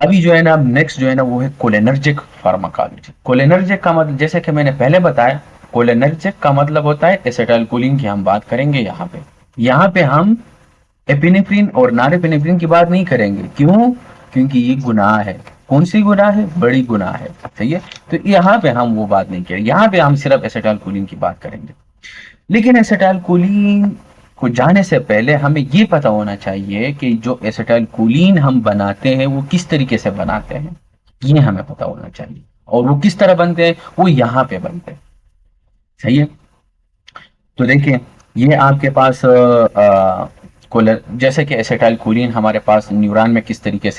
अभी जो है ना, अब नेक्स्ट जो है ना वो है कोलिनर्जिक फार्माकोलॉजी। कोलिनर्जिक का मतलब, जैसे कि मैंने पहले बताया, कोलिनर्जिक का मतलब होता है एसिटाइलकोलिन की हम बात करेंगे यहाँ पे। यहाँ पे हम एपिनेफ्रिन और नॉरएपिनेफ्रिन की बात नहीं करेंगे। क्यों? क्योंकि ये गुनाह है। कौन सी गुनाह है? बड़ी गुनाह है। सही है। तो यहाँ पे हम वो बात नहीं करेंगे, यहाँ पे हम सिर्फ एसिटाइलकोलिन की बात करेंगे। लेकिन एसिटाइलकोलिन को जाने से पहले हमें ये पता होना चाहिए कि जो एसिटाइलकोलिन हम बनाते हैं वो किस तरीके से बनाते हैं, ये हमें पता होना चाहिए। और वो किस तरह बनते हैं, वो यहाँ पे बनते हैं। सही है। तो देखिए, ये आपके पास जैसे कि एसिटाइलकोलिन हमारे पास न्यूरॉन में किस तरीके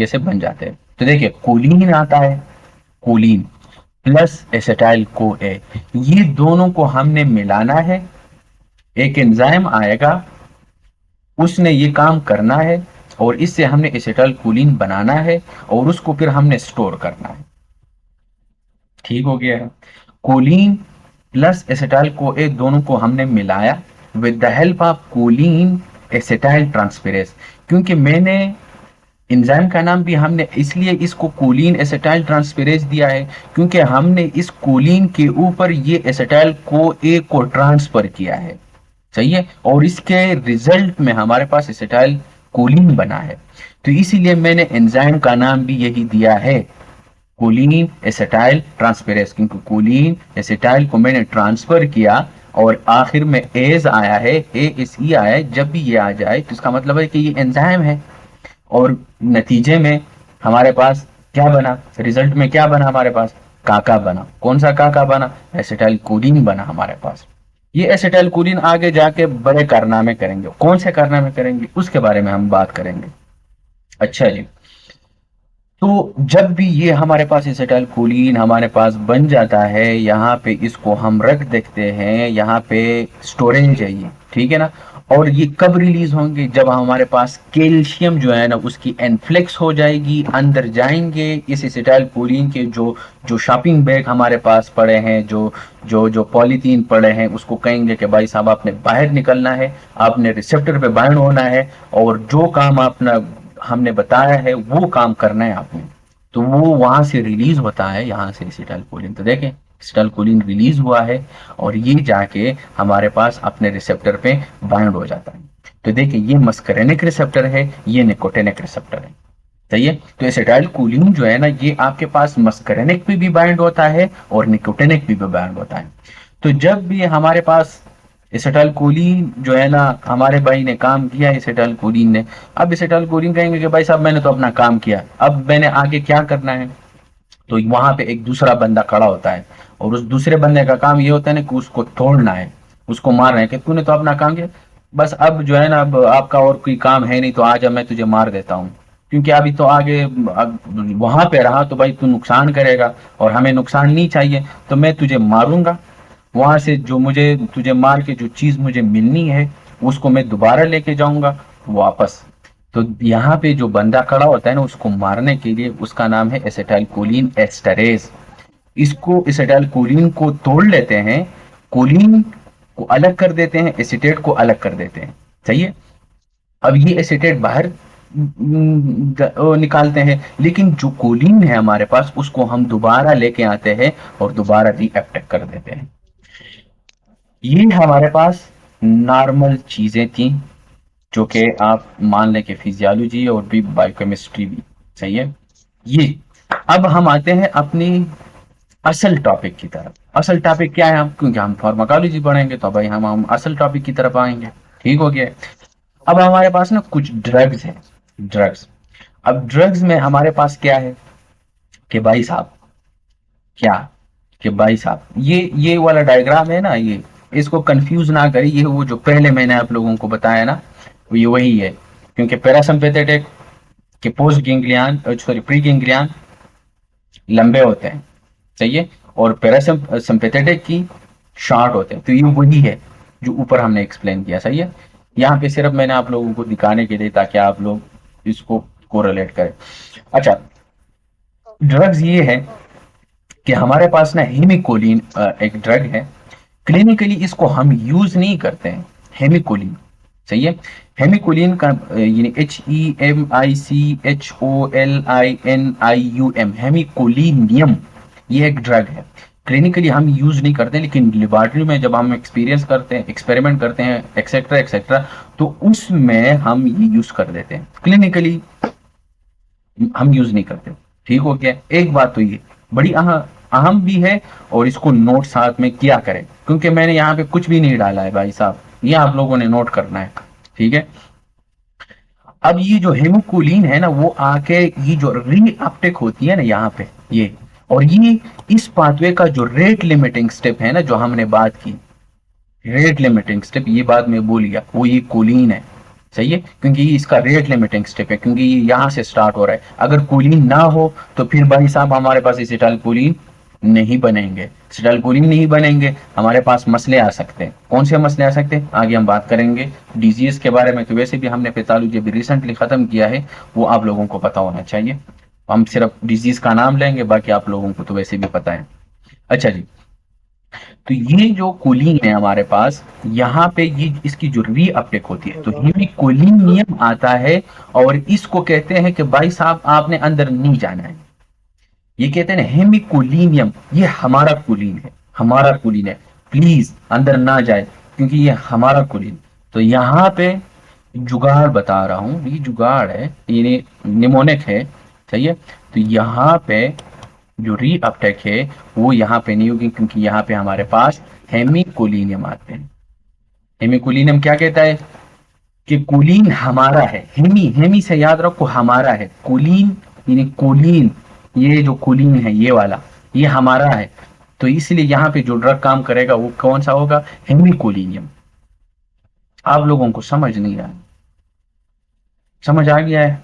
से बन जाते हैं। तो देखिए, कोलिन आता है, कोलिन प्लस एसिटाइल को ए, ये दोनों को हमने मिलाना है। एक एंजाइम आएगा, उसने ये काम करना है, और इससे हमने एसिटाइल कोलिन बनाना है, और उसको फिर हमने स्टोर करना है। ठीक हो गया है। कोलिन प्लस एसिटाइल को ए दोनों को हमने मिलाया with the help of choline acetyl transferase. क्योंकि मैंने एंजाइम का नाम भी हमने इसलिए इसको कोलिन एसिटाइल ट्रांसफेरेज दिया है, क्योंकि हमने इस कोलिन के ऊपर ये एसिटाइल को ए को ट्रांसफर किया है। सही है। और इसके रिजल्ट में हमारे पास एसिटाइल कोलिन बना है। तो इसीलिए मैंने एंजाइम का नाम भी यही दिया है, कोलिन एसिटाइल ट्रांसफेरेज। क्योंकि कोलिन एसिटाइल को मैंने ट्रांसफर किया, और आखिर में एज आया है, ए एस ई आया है। जब भी ये आ जाए तो इसका मतलब है कि ये एंजाइम है। और नतीजे में हमारे पास क्या बना, रिजल्ट में क्या बना हमारे पास? काका बना। कौन सा काका बना? एसिटाइल कोलिन बना हमारे पास। ये एसिटाइल कोलिन आगे जाके बड़े कारनामे करेंगे। कौन से कारनामे करेंगे उसके बारे में हम बात करेंगे। अच्छा जी। तो जब भी ये हमारे पास एसिटाइल कोलिन हमारे पास बन जाता है, यहाँ पे इसको हम रख देते हैं, यहाँ पे स्टोरेज है ये, ठीक है ना। और ये कब रिलीज होंगे? जब हमारे पास कैल्शियम जो है ना उसकी एनफ्लेक्स हो जाएगी, अंदर जाएंगे इस एसिटाइल कोलिन के जो जो शॉपिंग बैग हमारे पास पड़े हैं, जो जो जो पॉलीथीन पड़े हैं, उसको कहेंगे कि भाई साहब आपने बाहर निकलना है, आपने रिसेप्टर पे बाइंड होना है, और जो काम आपने हमने बताया है वो काम करना है आपने। तो वो वहां से रिलीज होता है, यहाँ से एसिटाइलकोलिन। तो देखें, एसिटाइलकोलिन रिलीज हुआ है, और ये जाके हमारे पास अपने रिसेप्टर पे बाइंड हो जाता है। तो देखिए, ये मस्करेनिक रिसेप्टर है, ये निकोटेनिक रिसेप्टर है। सही है। तो एसिटाइलकोलिन जो है ना, ये आपके पास मस्करेनिक पे भी बाइंड होता है और निकोटेनिक पे भी बाइंड होता है। तो जब भी हमारे पास एसिटाइलकोलिन जो है ना, हमारे भाई ने काम किया एसिटाइलकोलिन ने, अब एसिटाइलकोलिन कहेंगे कि भाई साहब मैंने तो अपना काम किया, अब मैंने आगे क्या करना है? तो वहां पे एक दूसरा बंदा खड़ा होता है, और उस दूसरे बंदे का काम ये होता है ना कि उसको तोड़ना है, उसको मारना है, कि तूने तो अपना काम किया, बस अब जो है ना, अब आपका और कोई काम है नहीं, तो आज अब मैं तुझे मार देता हूँ। क्योंकि अभी तो आगे वहां पे रहा तो भाई तू नुकसान करेगा, और हमें नुकसान नहीं चाहिए, तो मैं तुझे मारूंगा। वहां से जो मुझे तुझे मार के जो चीज मुझे मिलनी है, उसको मैं दोबारा लेके जाऊंगा वापस। तो यहाँ पे जो बंदा खड़ा होता है ना, उसको मारने के लिए, उसका नाम है एसिटाइलकोलिन एस्टरेज। इसको एसिटाइलकोलिन को तोड़ लेते हैं, कोलिन को अलग कर देते हैं, एसिटेट को अलग कर देते हैं। सही है। अब ये एसिटेट बाहर निकालते हैं, लेकिन जो कोलिन है हमारे पास, उसको हम दोबारा लेके आते हैं और दोबारा रीएक्ट कर देते हैं। ये हमारे पास नॉर्मल चीजें थी, जो कि आप मान लें कि फिजियोलॉजी और भी बायोकेमिस्ट्री भी। सही है। ये, अब हम आते हैं अपनी असल टॉपिक की तरफ। असल टॉपिक क्या है? हम, क्योंकि हम फार्माकोलॉजी पढ़ेंगे, तो भाई हम असल टॉपिक की तरफ आएंगे। ठीक हो गया। अब हमारे पास ना कुछ ड्रग्स हैं, ड्रग्स। अब ड्रग्स में हमारे पास क्या है कि भाई साहब, क्या, कि भाई साहब ये वाला डायग्राम है ना, ये इसको कंफ्यूज ना करिए, ये वो जो पहले मैंने आप लोगों को बताया ना, ये वही है। क्योंकि पैरासिम्पेथेटिक के पोस्ट गेंग्लियन, सॉरी प्री गेंग्लियन लंबे होते हैं। सही है। और पैरासिम्पेथेटिक की शॉर्ट होते हैं। तो ये वही है जो ऊपर हमने एक्सप्लेन किया। सही है। यहाँ पे सिर्फ मैंने आप लोगों को दिखाने के लिए, ताकि आप लोग इसको कोरिलेट करें। अच्छा, ड्रग्स ये है कि हमारे पास ना हेमिकोलिन एक ड्रग है। क्लिनिकली इसको हम यूज नहीं करते हैं, हेमिकोलिन। सही है। हेमिकोलिन का यानी HEMICHOLINIUM, हेमिकोलिनियम, ये एक ड्रग है। क्लिनिकली हम यूज नहीं करते, लेकिन लेबोरेटरी में जब हम एक्सपीरियंस करते हैं, एक्सपेरिमेंट करते हैं, एक्सेट्रा एक्सेट्रा, तो उसमें हम ये यूज कर देते हैं। क्लिनिकली हम यूज नहीं करते। ठीक हो गया। एक बात तो ये बड़ी अहम भी है, और इसको नोट साथ में किया करें, क्योंकि मैंने यहाँ पे कुछ भी नहीं डाला है भाई साहब, ये आप लोगों ने नोट करना है। ठीक है। अब ये जो हेमोकुलीन है ना, वो आके ये जो रीअपटेक होती है ना यहाँ पे, ये और ये इस पाथवे का जो रेट लिमिटिंग स्टेप है ना, जो हमने बात की, रेट लिमिटिंग स्टेप, ये बात मैं भूल गया, वो ये कोलिन है। सही है, क्योंकि ये इसका रेट लिमिटिंग स्टेप है, क्योंकि ये यहाँ से स्टार्ट हो रहा है। अगर कोलिन ना हो तो फिर भाई साहब हमारे पास एसिटाइल कोलिन नहीं बनेंगे। एसिटाइल कोलिन नहीं बनेंगे, हमारे पास मसले आ सकते हैं। कौन से मसले आ सकते हैं, आगे हम बात करेंगे। डिजीज के बारे में तो वैसे भी हमने पैथोलॉजी भी रिसेंटली खत्म किया है, वो आप लोगों को पता होना चाहिए। हम सिर्फ डिजीज का नाम लेंगे, बाकी आप लोगों को तो वैसे भी पता है। अच्छा जी, तो ये जो कोलिन है हमारे पास, यहाँ पे ये इसकी जो रीअपटेक होती है, तो हेमिकोलिनियम आता है, और इसको कहते हैं कि भाई साहब आपने अंदर नहीं जाना है। ये कहते हैं ना हेमिकोलिनियम, ये हमारा कोलिन है, हमारा कोलिन है, प्लीज अंदर ना जाए, क्योंकि ये हमारा कोलिन। तो यहाँ पे जुगाड़ बता रहा हूँ, ये जुगाड़ है, ये निमोनिक है। सही है। तो यहाँ पे जो रीअपटेक है वो यहाँ पे नहीं होगी, क्योंकि यहाँ पे हमारे पास हेमिकोलिनियम आते हैं। हेमिकोलिनियम क्या कहता है कि कोलिन हमारा है। हेमी, हेमी से याद रखो हमारा है, कोलिन यानी कोलिन, ये जो कोलिन है ये वाला, ये हमारा है। तो इसलिए यहाँ पे जो ड्रग काम करेगा वो कौन सा होगा, हेमिकोलिनियम। आप लोगों को समझ नहीं आया, समझ आ गया है?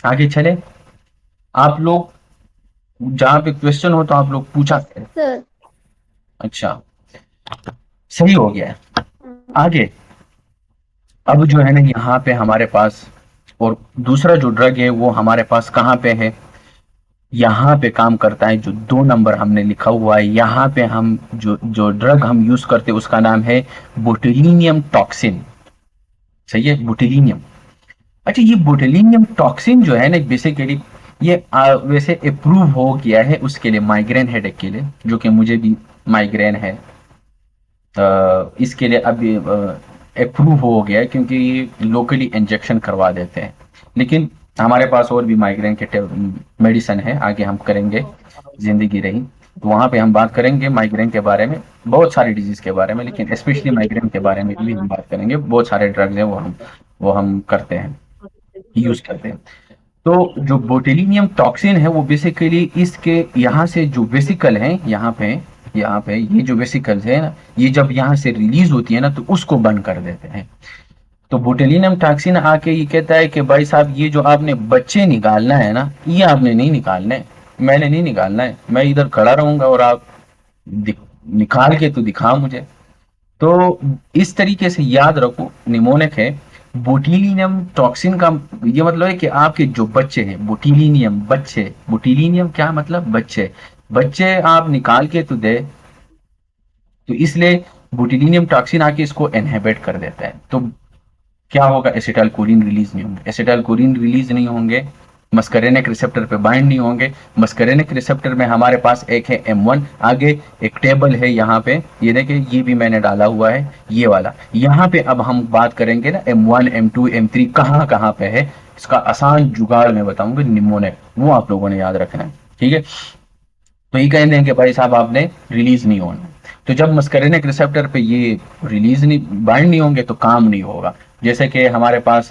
आगे चले। आप लोग जहाँ पे क्वेश्चन हो तो आप लोग पूछा करें। सर। अच्छा, सही हो गया है। आगे अब जो है ना यहाँ पे हमारे पास, और दूसरा जो ड्रग है वो हमारे पास कहाँ पे है, यहाँ पे काम करता है। जो 2 नंबर हमने लिखा हुआ है यहाँ पे, हम जो जो ड्रग हम यूज करते हैं उसका नाम है बोtulinum टॉक्सिन। सही है, बोtulinum। अच्छा, ये बोtulinum टॉक्सिन जो है ना, बेसिकली ये वैसे अप्रूव हो गया है उसके लिए, माइग्रेन हेडेक के लिए, जो कि मुझे भी माइग्रेन है। इसके लिए अभी अप्रूव हो गया है, क्योंकि लोकली इंजेक्शन करवा देते हैं। लेकिन हमारे पास और भी माइग्रेन के मेडिसिन है, आगे हम करेंगे, जिंदगी रही तो वहाँ पे हम बात करेंगे माइग्रेन के बारे में, बहुत सारी डिजीज के बारे में, लेकिन स्पेशली माइग्रेन के बारे में भी हम बात करेंगे। बहुत सारे ड्रग्स हैं वो हम करते हैं, यूज करते हैं। तो जो बोtulinum टॉक्सिन है वो बेसिकली इसके यहाँ से जो वेसिकल है, यहाँ पे ये जो वेसिकल्स है ना, ये जब यहाँ से रिलीज होती है ना, तो उसको बंद कर देते हैं। तो बोtulinum टॉक्सिन आके ये कहता है कि भाई साहब ये जो आपने बच्चे निकालना है ना, ये आपने नहीं निकालना है, मैंने नहीं निकालना है, मैं इधर खड़ा रहूंगा और आप निकाल के तो दिखा मुझे। तो इस तरीके से याद रखो, निमोनिक है। बोtulinum टॉक्सिन का ये मतलब है कि आपके जो बच्चे हैं, बोtulinum बच्चे, बोtulinum क्या मतलब, बच्चे, बच्चे आप निकाल के तो दे, तो इसलिए बोtulinum टॉक्सिन आके इसको इनहिबिट कर देता है। तो क्या होगा, एसिटाइल कोलिन रिलीज नहीं होंगे, एसिटाइल कोलिन रिलीज नहीं होंगे, मस्करेनिक रिसेप्टर पे बाइंड नहीं होंगे। मस्करेनिक रिसेप्टर में हमारे पास एक है M1, आगे एक टेबल है यहाँ पे, ये देखिए, ये भी मैंने डाला हुआ है, ये वाला। यहाँ पे अब हम बात करेंगे ना M1 M2 M3 कहाँ कहाँ पे है, इसका आसान जुगाड़ मैं बताऊंगा, निमोनिक, वो आप लोगों ने याद रखना है। ठीक है। तो ये कह देंगे भाई साहब आपने रिलीज नहीं होना। तो जब मस्करेनिक रिसेप्टर पे ये रिलीज नहीं, बाइंड नहीं होंगे, तो काम नहीं होगा। जैसे कि हमारे पास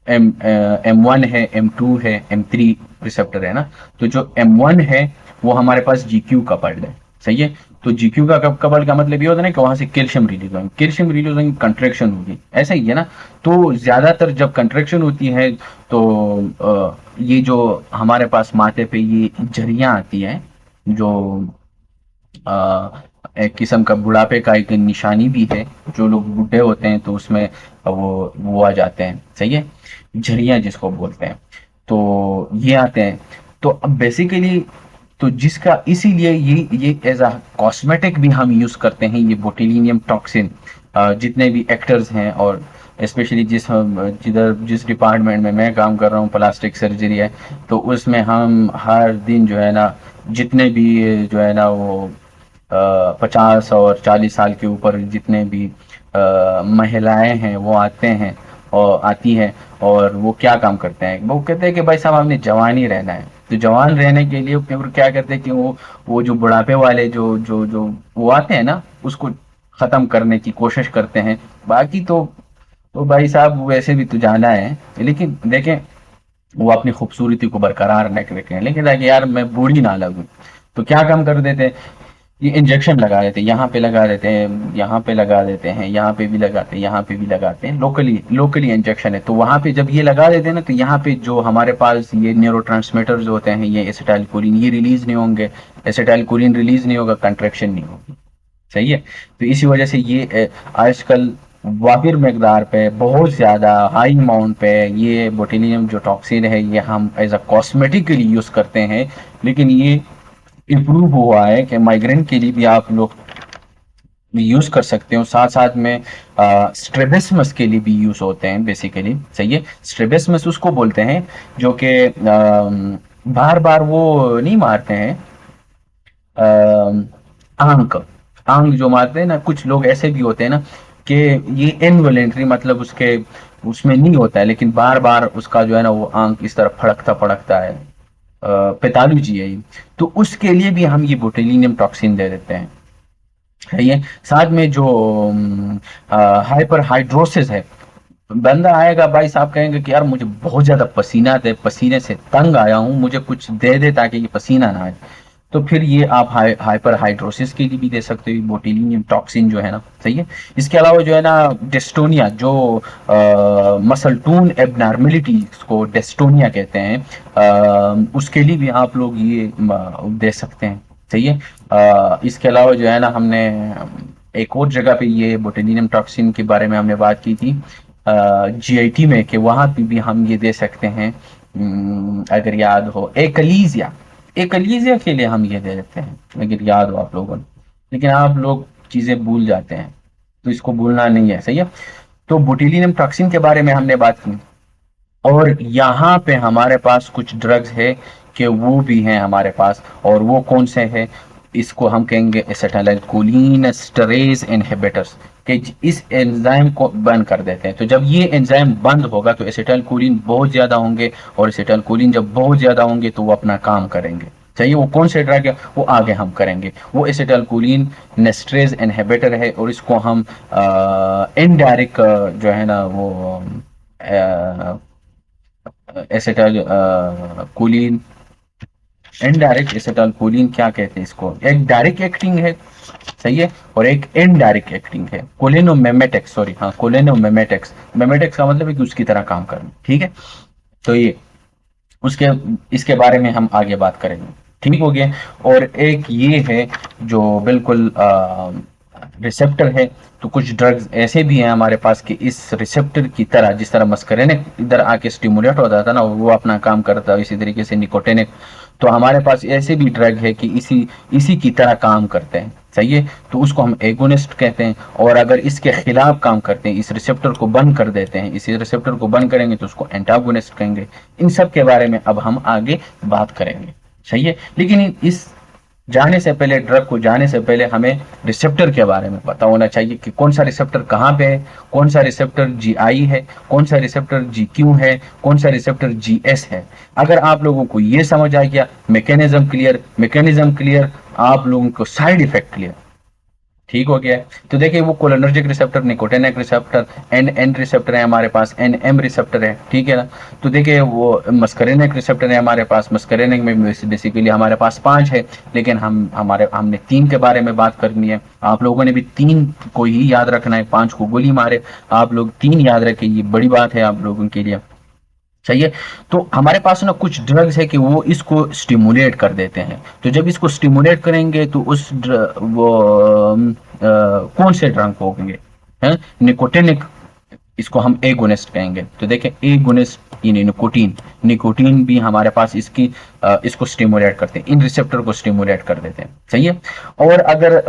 M1 है, M2 है, M3 रिसेप्टर है ना। तो जो M1 है वो हमारे पास GQ कपल्ड है। सही है। तो GQ का कपल्ड का मतलब ये होता है ना कि वहां से कैल्शियम रिलीज होगी, कैल्शियम रिलीज होगी, कंट्रेक्शन होगी, ऐसा ही है ना। तो ज्यादातर जब कंट्रेक्शन होती है तो ये जो हमारे पास माथे पे ये झरियां आती हैं, जो एक किस्म का बुढ़ापे का एक निशानी भी है, जो लोग बूढ़े होते हैं तो उसमें वो आ जाते हैं। सही है, झरियां जिसको बोलते हैं, तो ये आते हैं। तो अब बेसिकली तो जिसका, इसीलिए ये एज अ कॉस्मेटिक भी हम यूज करते हैं ये बोtulinum टॉक्सिन। जितने भी एक्टर्स हैं, और स्पेशली जिस डिपार्टमेंट में मैं काम कर रहा हूँ, प्लास्टिक सर्जरी है, तो उसमें हम हर दिन जो है ना, जितने भी जो है ना वो 50 और 40 साल के ऊपर जितने भी महिलाएं हैं वो आते हैं और आती हैं, और वो क्या काम करते हैं, वो कहते हैं कि भाई साहब हमने जवान ही रहना है। तो जवान रहने के लिए फिर क्या करते हैं कि वो जो बुढ़ापे वाले जो वो आते हैं ना, उसको खत्म करने की कोशिश करते हैं। बाकी तो भाई साहब वैसे भी तो जाना है, लेकिन देखें वो अपनी खूबसूरती को बरकरार न रखें, लेकिन ताकि यार मैं बूढ़ी ना लगूं, तो क्या काम कर देते हैं, ये इंजेक्शन लगा देते हैं, यहाँ पे लगा देते हैं, यहाँ पे लगा देते हैं, यहाँ पे भी लगाते हैं, यहाँ पे भी लगाते हैं, लोकली इंजेक्शन है। तो वहां पे जब ये लगा देते हैं ना, तो यहाँ पे जो हमारे पास ये न्यूरोट्रांसमीटर्स होते हैं, ये एसिटाइलकोलिन, ये रिलीज नहीं होंगे। एसिटाइलकोलिन रिलीज नहीं होगा, कंट्रैक्शन नहीं होगी। सही है। तो इसी वजह से ये आजकल वाफिर मकदार पे, बहुत ज़्यादा हाई अमाउंट पे ये बोtulinum जो टॉक्सिन है, ये हम एज अ कॉस्मेटिकली यूज़ करते हैं। लेकिन ये इम्प्रूव हुआ है कि माइग्रेन के लिए भी आप लोग यूज़ कर सकते हो। साथ साथ में स्ट्रेबिस्मस के लिए भी यूज़ होते हैं बेसिकली। सही है। स्ट्रेबिस्मस उसको बोलते हैं जो कि बार बार वो नहीं मारते हैं, आंक आंक जो मारते हैं ना, कुछ लोग ऐसे भी होते हैं ना कि ये इनवॉलेंट्री, मतलब उसके उसमें नहीं होता है, लेकिन बार बार उसका जो है ना वो आंक इस तरह फड़कता फड़कता है। पैथोलॉजी है ये। तो उसके लिए भी हम ये बोtulinum टॉक्सिन दे देते हैं। है ये। साथ में जो हाइपर हाइड्रोसिस है, बंदा आएगा भाई साहब, कहेंगे कि यार मुझे बहुत ज्यादा पसीना दे, पसीने से तंग आया हूँ, मुझे कुछ दे दे ताकि ये पसीना ना आए। तो फिर ये आप हाइपर हाइड्रोसिस के लिए भी दे सकते हो बोtulinum टॉक्सिन जो है ना। सही है। इसके अलावा जो है ना डिस्टोनिया, जो मसल टून एबनॉर्मेलिटी को डिस्टोनिया कहते हैं, उसके लिए भी आप लोग ये दे सकते हैं। सही है। इसके अलावा जो है ना, हमने एक और जगह पे ये बोtulinum टॉक्सिन के बारे में हमने बात की थी जीआईटी में, कि वहां पे भी हम ये दे सकते हैं। अगर याद हो, एकलीजिया के लिए हम ये दे देते हैं, अगर याद हो आप लोगों ने। लेकिन आप लोग चीजें भूल जाते हैं, तो इसको भूलना नहीं है। सही है। तो बोtulinum टॉक्सिन के बारे में हमने बात की, और यहाँ पे हमारे पास कुछ ड्रग्स है कि वो भी हैं हमारे पास, और वो कौन से हैं, इसको हम कहेंगे एसिटाइलकोलिन स्टरेज इनहिबिटर्स, कि इस एंजाइम को बंद कर देते हैं। तो जब ये एंजाइम बंद होगा तो एसिटाइलकोलिन बहुत ज्यादा होंगे, और एसिटाइलकोलिन जब बहुत ज्यादा होंगे तो वो अपना काम करेंगे। चाहिए वो कौन से ड्रग है, वो आगे हम करेंगे। वो एसिटाइलकोलिन नेस्ट्रेज इनहिबिटर है, और इसको हम इनडायरेक्ट जो है ना वो एसिटाइल कोलिन, इनडायरेक्ट एसिटाइलकोलिन क्या कहते हैं इसको, एक डायरेक्ट एक्टिंग है। सही है। और एक इनडायरेक्ट एक्टिंग है कोलिनोमेमेटिक्स, सॉरी, हाँ कोलिनोमेमेटिक्स। मेमेटिक्स का मतलब है कि उसकी तरह काम करना। ठीक है। तो ये उसके इसके बारे में हम आगे बात करेंगे। ठीक हो गया। और एक ये है जो बिल्कुल रिसेप्टर है। तो कुछ ड्रग्स ऐसे भी हैं हमारे पास कि इस रिसेप्टर की तरह, जिस तरह मस्करेनिक इधर आके स्टिमुलेट होता था ना, वो अपना काम करता है, इसी तरीके से निकोटिनिक। तो हमारे पास ऐसे भी ड्रग है कि इसी की तरह काम करते हैं। सही है। तो उसको हम एगोनिस्ट कहते हैं, और अगर इसके खिलाफ काम करते हैं, इस रिसेप्टर को बंद कर देते हैं, इस रिसेप्टर को बंद करेंगे तो उसको एंटागोनिस्ट कहेंगे। इन सब के बारे में अब हम आगे बात करेंगे। सही है। लेकिन इस जाने से पहले, ड्रग को जाने से पहले, हमें रिसेप्टर के बारे में पता होना चाहिए कि कौन सा रिसेप्टर कहाँ पे है, कौन सा रिसेप्टर GI है, कौन सा रिसेप्टर GQ है, कौन सा रिसेप्टर GS है। अगर आप लोगों को ये समझ आ गया, मैकेनिज्म क्लियर, आप लोगों को साइड इफेक्ट क्लियर, ठीक हो गया है। तो देखिए वो cholinergic receptor, nicotinic receptor, N receptor है हमारे पास, NM रिसेप्टर है। ठीक है ना। तो देखिए वो मस्करेनिक रिसेप्टर है हमारे पास। मस्करेनिक में बेसिकली हमारे पास 5 है, लेकिन हमने 3 के बारे में बात करनी है। आप लोगों ने भी 3 को ही याद रखना है, 5 को गोली मारे, आप लोग 3 याद रखें, ये बड़ी बात है आप लोगों के लिए। सही है। तो हमारे पास ना कुछ ड्रग्स है कि वो इसको स्टिमुलेट कर देते हैं। तो जब इसको स्टिमुलेट करेंगे तो कौन से ड्रग होंगे, हैं, निकोटिनिक, इसको हम एगोनिस्ट कहेंगे। तो देखें एगोनिस्ट यानी निकोटीन भी हमारे पास इसको स्टिमुलेट करते हैं, इन रिसेप्टर को स्टिमुलेट कर देते हैं। सही है। और अगर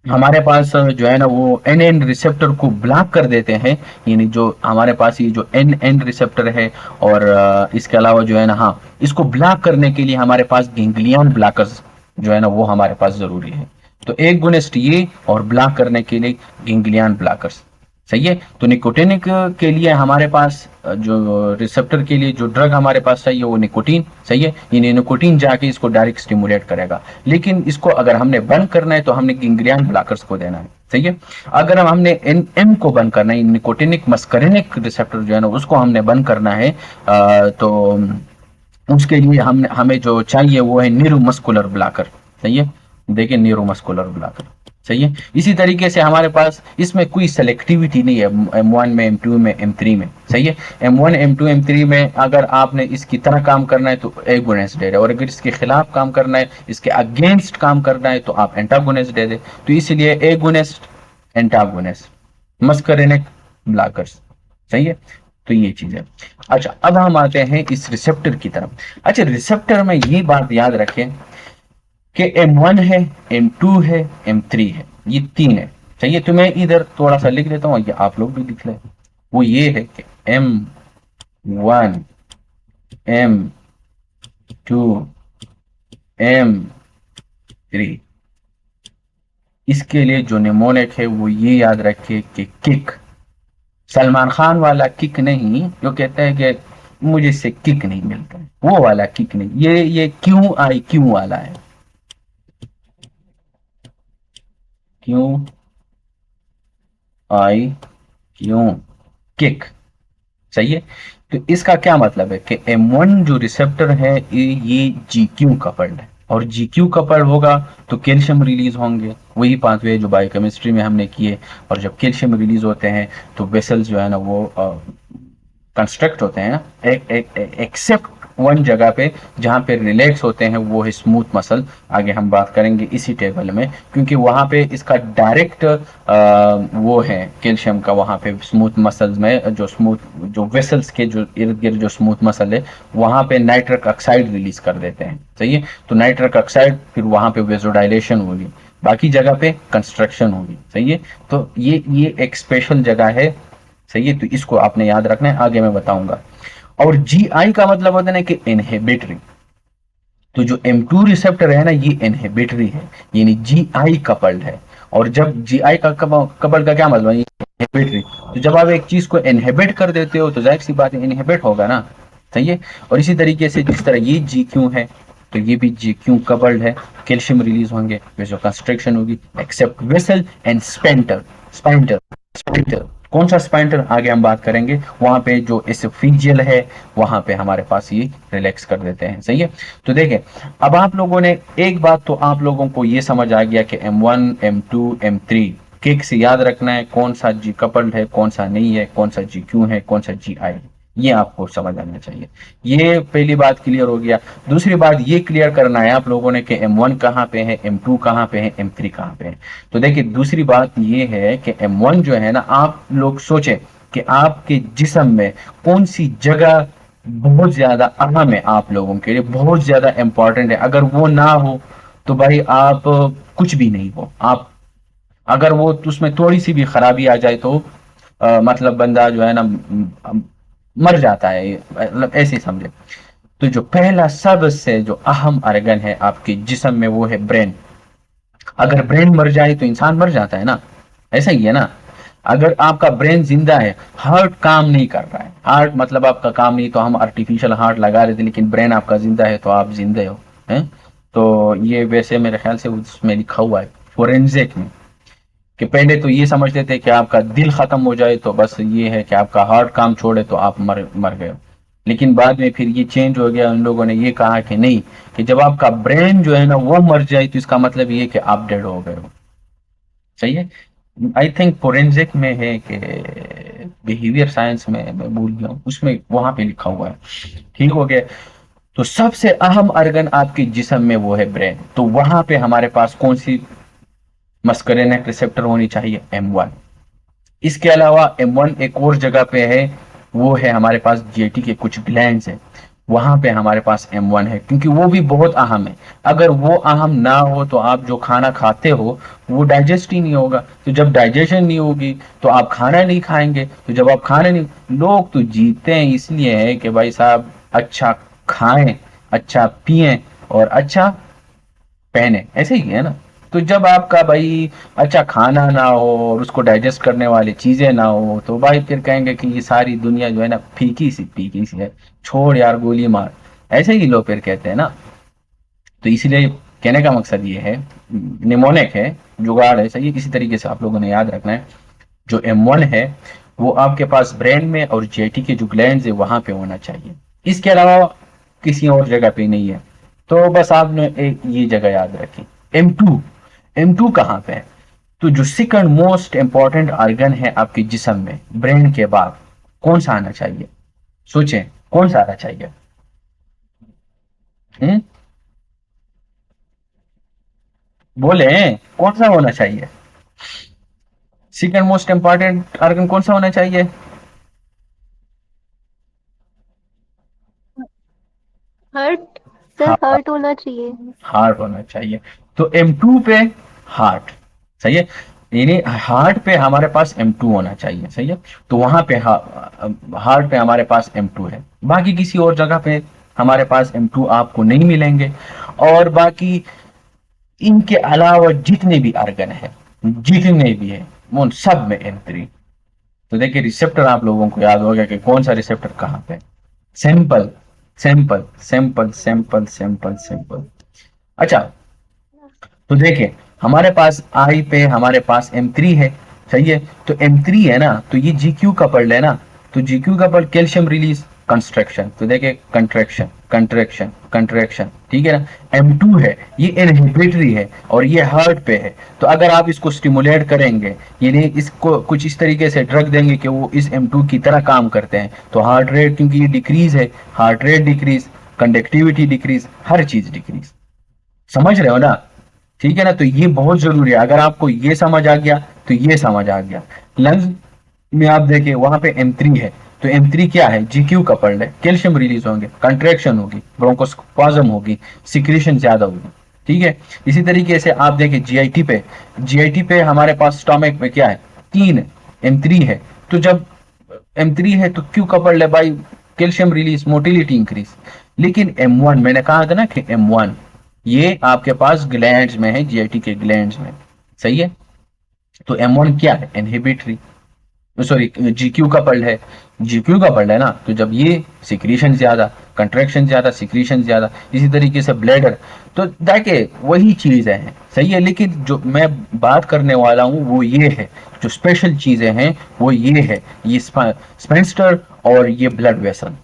हमारे पास जो है ना वो एन एन रिसेप्टर को ब्लॉक कर देते हैं, यानी जो हमारे पास ये जो एन एन रिसेप्टर है, और इसके अलावा जो है ना, हाँ, इसको ब्लॉक करने के लिए हमारे पास गैंग्लियन ब्लॉकर्स जो है ना वो हमारे पास जरूरी है। तो एक गुणिस्ट ये और ब्लॉक करने के लिए गैंग्लियन ब्लॉकर्स, सही है। तो निकोटिनिक के लिए हमारे पास जो रिसेप्टर के लिए जो ड्रग हमारे पास चाहिए वो निकोटीन, सही है। ये निकोटीन जाके इसको डायरेक्ट स्टिमुलेट करेगा, लेकिन इसको अगर हमने बंद करना है तो हमने गैंग्लियन ब्लॉकर्स को देना है, सही है। अगर हमने एन एम को बंद करना है, निकोटिनिक मस्करिनिक रिसेप्टर जो है ना उसको हमने बंद करना है, तो उसके लिए हमें जो चाहिए वो है न्यूरोमस्कुलर ब्लॉकर, सही है। देखिए न्यूरोमस्कुलर ब्लॉकर, सही है। इसी तरीके से हमारे पास इसमें कोई सेलेक्टिविटी नहीं है M1 में, M2 में, M3 में, सही है। M1 M2 M3 में अगर आपने इसकी तरह काम करना है तो एगोनिस्ट दे दे, और अगर इसके खिलाफ काम करना है, इसके अगेंस्ट काम करना है तो आप एंटागोनिस्ट दे दे। तो इसलिए एगोनिस्ट, एंटागोनिस्ट, मस्करिनिक, ब्लॉकर्स, सही है। तो ये चीज है। अच्छा, अब हम आते हैं इस रिसेप्टर की तरफ। अच्छा, रिसेप्टर में ये बात याद रखें कि M1 है, M2 है, M3 है, ये तीन है, चाहिए। तो मैं इधर थोड़ा सा लिख देता हूँ, ये आप लोग भी लिख लें। वो ये है कि M1, M2, M3, इसके लिए जो निमोनिक है वो ये याद रखिए कि किक, सलमान खान वाला किक नहीं, जो कहता है कि मुझे इससे किक नहीं मिलता है, वो वाला किक नहीं, ये क्यों आई क्यों वाला है, क्यों आई क्यों किक, सही है। तो इसका क्या मतलब है कि M1 जो रिसेप्टर है ये GQ कपल्ड है, और GQ कपल्ड होगा तो कैल्शियम रिलीज होंगे, वही पाथवे जो बायोकेमिस्ट्री में हमने किए। और जब कैल्शियम रिलीज होते हैं तो वेसल्स जो है ना वो कंस्ट्रक्ट होते हैं ना, एक्सेप्ट वन जगह पे जहाँ पे रिलैक्स होते हैं, वो है स्मूथ मसल। आगे हम बात करेंगे इसी टेबल में, क्योंकि वहाँ पे इसका डायरेक्ट वो है कैल्शियम का, वहाँ पे स्मूथ मसल्स में जो स्मूथ जो वेसल्स के जो इर्द गिर्द जो स्मूथ मसल है, वहाँ पे नाइट्रिक ऑक्साइड रिलीज कर देते हैं, सही है। तो नाइट्रिक ऑक्साइड फिर वहाँ पे वेजोडाइलेशन होगी, बाकी जगह पे कंस्ट्रक्शन होगी, सही है। तो ये एक स्पेशल जगह है, सही है। तो इसको आपने याद रखना है, आगे मैं बताऊंगा। और GI का मतलब होता है ना कि इनहिबिटरी। तो जो M2 रिसेप्टर है ना ये इनहिबिटरी है, यानी GI कपल्ड है। और जब GI का कपल्ड का क्या मतलब है, इनहिबिटरी। तो जब आप एक चीज को इनहिबिट कर देते हो तो जाहिर सी बात है इनहिबिट होगा ना, सही है। और इसी तरीके से जिस तरह ये GQ है तो ये भी GQ कपल्ड है, कैल्शियम रिलीज होंगे, वेसो कंस्ट्रक्शन होगी, एक्सेप्ट वेसल एंड स्पेंटर, स्पेंटर, स्पेंटर, कौन सा स्पाइंटर आगे हम बात करेंगे। वहां पे जो एसोफेजियल है वहां पे हमारे पास ये रिलैक्स कर देते हैं, सही है। तो देखें, अब आप लोगों ने एक बात तो आप लोगों को ये समझ आ गया कि M1 M2 M3 किक से याद रखना है कौन सा जी कपल्ड है, कौन सा नहीं है, कौन सा GQ है, कौन सा GI है, ये आपको समझ आना चाहिए। ये पहली बात क्लियर हो गया। दूसरी बात ये क्लियर करना है आप लोगों ने कि M1 कहाँ पे है, M2 कहाँ पे है, M3 कहाँ पे है। तो देखिए दूसरी बात ये है कि M1 जो है ना, आप लोग सोचें कि आपके जिस्म में कौन सी जगह बहुत ज्यादा अहम है, आप लोगों के लिए बहुत ज्यादा इंपॉर्टेंट है। अगर वो ना हो तो भाई आप कुछ भी नहीं हो। आप अगर वो उसमें थोड़ी सी भी खराबी आ जाए तो मतलब बंदा जो है ना मर जाता है, मतलब ऐसे ही समझे। तो जो पहला सबसे जो अहम अर्गन है आपके जिस्म में वो है ब्रेन। अगर ब्रेन मर जाए तो इंसान मर जाता है ना, ऐसा ही है ना। अगर आपका ब्रेन जिंदा है, हार्ट काम नहीं कर रहा है, हार्ट मतलब आपका काम नहीं, तो हम आर्टिफिशियल हार्ट लगा रहे थे, लेकिन ब्रेन आपका जिंदा है तो आप जिंदे हो, हैं। तो ये वैसे मेरे ख्याल से उसमें लिखा हुआ है फोरेंसिक में, कि पहले तो ये समझते थे कि आपका दिल खत्म हो जाए तो बस ये है कि आपका हार्ट काम छोड़े तो आप मर मर गए। लेकिन बाद में फिर ये चेंज हो गया, उन लोगों ने ये कहा कि नहीं, कि जब आपका ब्रेन जो है ना वो मर जाए तो इसका मतलब ये कि आप डेड हो गए हो, सही है। आई थिंक फोरेंसिक में है कि बिहेवियर साइंस में, मैं भूल गया हूँ, उसमें वहां पे लिखा हुआ है, ठीक हो गया। तो सबसे अहम अर्गन आपके जिस्म में वो है ब्रेन। तो वहां पे हमारे पास कौन सी मस्करेनिक रिसेप्टर होनी चाहिए, M1। इसके अलावा M1 एक और जगह पे है, वो है हमारे पास GIT के कुछ ग्लैंड्स हैं। वहां पे हमारे पास M1 है, क्योंकि वो भी बहुत अहम है। अगर वो अहम ना हो तो आप जो खाना खाते हो वो डाइजेस्ट ही नहीं होगा, तो जब डाइजेशन नहीं होगी तो आप खाना नहीं खाएंगे, तो जब आप खाना नहीं, लोग तो जीते हैं इसलिए है कि भाई साहब अच्छा खाएं, अच्छा पिएं और अच्छा पहने, ऐसे ही है ना। तो जब आपका भाई अच्छा खाना ना हो और उसको डाइजेस्ट करने वाली चीजें ना हो तो भाई फिर कहेंगे कि ये सारी दुनिया जो है ना फीकी सी है, छोड़ यार गोली मार, ऐसे ही लोग फिर कहते हैं ना। तो इसीलिए कहने का मकसद ये है, निमोनिक है, जुगाड़ है, सही है। इसी तरीके से आप लोगों ने याद रखना है, जो M1 है वो आपके पास ब्रेन में और जेटी के जो ग्लैंड है वहां पे होना चाहिए, इसके अलावा किसी और जगह पे नहीं है। तो बस आपने एक ये जगह याद रखी। M2, M2 कहाँ पे है? तो जो सेकंड मोस्ट इंपॉर्टेंट ऑर्गन है आपके जिस्म में ब्रेन के बाद, कौन सा आना चाहिए? सोचें, कौन सा आना चाहिए? हम्म, बोले कौन सा होना चाहिए? सेकंड मोस्ट इंपॉर्टेंट ऑर्गन कौन सा होना चाहिए? हर्ट। सर हाँ, हर्ट होना चाहिए। हार्ट होना चाहिए। तो M2 पे हार्ट, सही है। यानी हार्ट पे हमारे पास M2 होना चाहिए, सही है। तो वहां पे हार्ट पे हमारे पास M2 है, बाकी किसी और जगह पे हमारे पास M2 आपको नहीं मिलेंगे। और बाकी इनके अलावा जितने भी ऑर्गन है, जितने भी है, उन सब में M3। तो देखिए रिसेप्टर आप लोगों को याद होगा कि कौन सा रिसेप्टर कहाँ पे। Sample, sample sample sample sample sample. अच्छा, तो देखिए हमारे पास आई पे हमारे पास M3 है, सही है। तो M3 है ना, तो ये GQ कपल्ड है ना, तो GQ coupled calcium release construction, तो देखिए कंट्रैक्शन कंट्रैक्शन कंट्रैक्शन, ठीक है ना। M2 है, ये इनहिबिटरी है और ये हार्ट पे है। तो अगर आप इसको स्टिमुलेट करेंगे, यानी इसको कुछ इस तरीके से ड्रग देंगे कि वो इस M2 की तरह काम करते हैं, तो हार्ट रेट, क्योंकि ये डिक्रीज है, heart rate decrease, conductivity decrease, हर चीज डिक्रीज। समझ रहे हो ना? ठीक है ना। तो ये बहुत जरूरी है, अगर आपको ये समझ आ गया तो ये समझ आ गया। लंग्स में आप देखिए वहां पे M3 है, तो M3 क्या है? GQ कपल्ड है, कैल्शियम रिलीज होंगे, कंट्रैक्शन होगी, ब्रोंकोस्पाज्म होगी, सिक्रीशन ज्यादा होगी, ठीक है। इसी तरीके से आप देखिए GIT पे हमारे पास स्टोमक में क्या है? 3 M3 है। तो जब M3 है तो क्यू कपल्ड है भाई, कैल्शियम रिलीज, मोटिलिटी इंक्रीज। लेकिन M1, मैंने कहा था ना कि M1 ये आपके पास ग्लैंड्स में है, GIT के ग्लैंड्स में, सही है। तो M1 क्या है? इनहिबिटरी, सॉरी GQ कपल्ड है, GQ कपल्ड है ना, तो जब ये सिक्रीशन ज्यादा, कंट्रैक्शन ज्यादा, सिक्रीशन ज्यादा, इसी तरीके से ब्लैडर। तो देखिए वही चीजें हैं, सही है। लेकिन जो मैं बात करने वाला हूँ वो ये है, जो स्पेशल चीजें हैं वो ये है, ये स्पेंस्टर और ये ब्लड वेसल।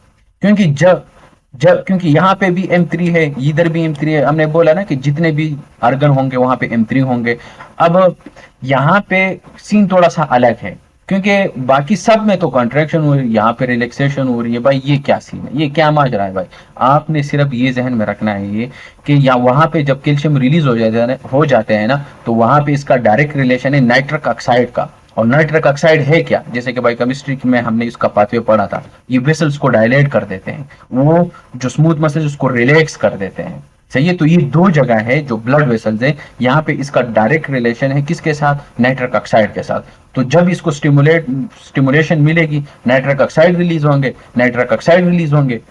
क्योंकि जब जब क्योंकि यहाँ पे भी M3 है, इधर भी M3 है, हमने बोला ना कि जितने भी अर्गन होंगे वहां पे M3 होंगे। अब यहाँ पे सीन थोड़ा सा अलग है, क्योंकि बाकी सब में तो कॉन्ट्रैक्शन हो रही है, यहाँ पे रिलैक्सेशन हो रही है। भाई ये क्या सीन है, ये क्या माजरा है भाई? आपने सिर्फ ये जहन में रखना है ये, कि यहाँ वहां पे जब कैल्शियम रिलीज हो जाते हैं ना, तो वहां पे इसका डायरेक्ट रिलेशन है नाइट्रिक ऑक्साइड का। और नाइट्रिक ऑक्साइड है क्या? जैसे कि भाई केमिस्ट्री में हमने इसका पाथवे पढ़ा था, ये वेसल्स को डायलेट कर देते हैं, वो जो स्मूथ मसल्स उसको रिलैक्स कर देते हैं, सही है। तो ये दो जगह है जो ब्लड वेसल्स है, यहाँ पे इसका डायरेक्ट रिलेशन है किसके साथ? नाइट्रिक ऑक्साइड के साथ। तो जब इसको स्टिमुलेशन मिलेगी, नाइट्रिक ऑक्साइड रिलीज होंगे, नाइट्रिक ऑक्साइड रिलीज होंगे,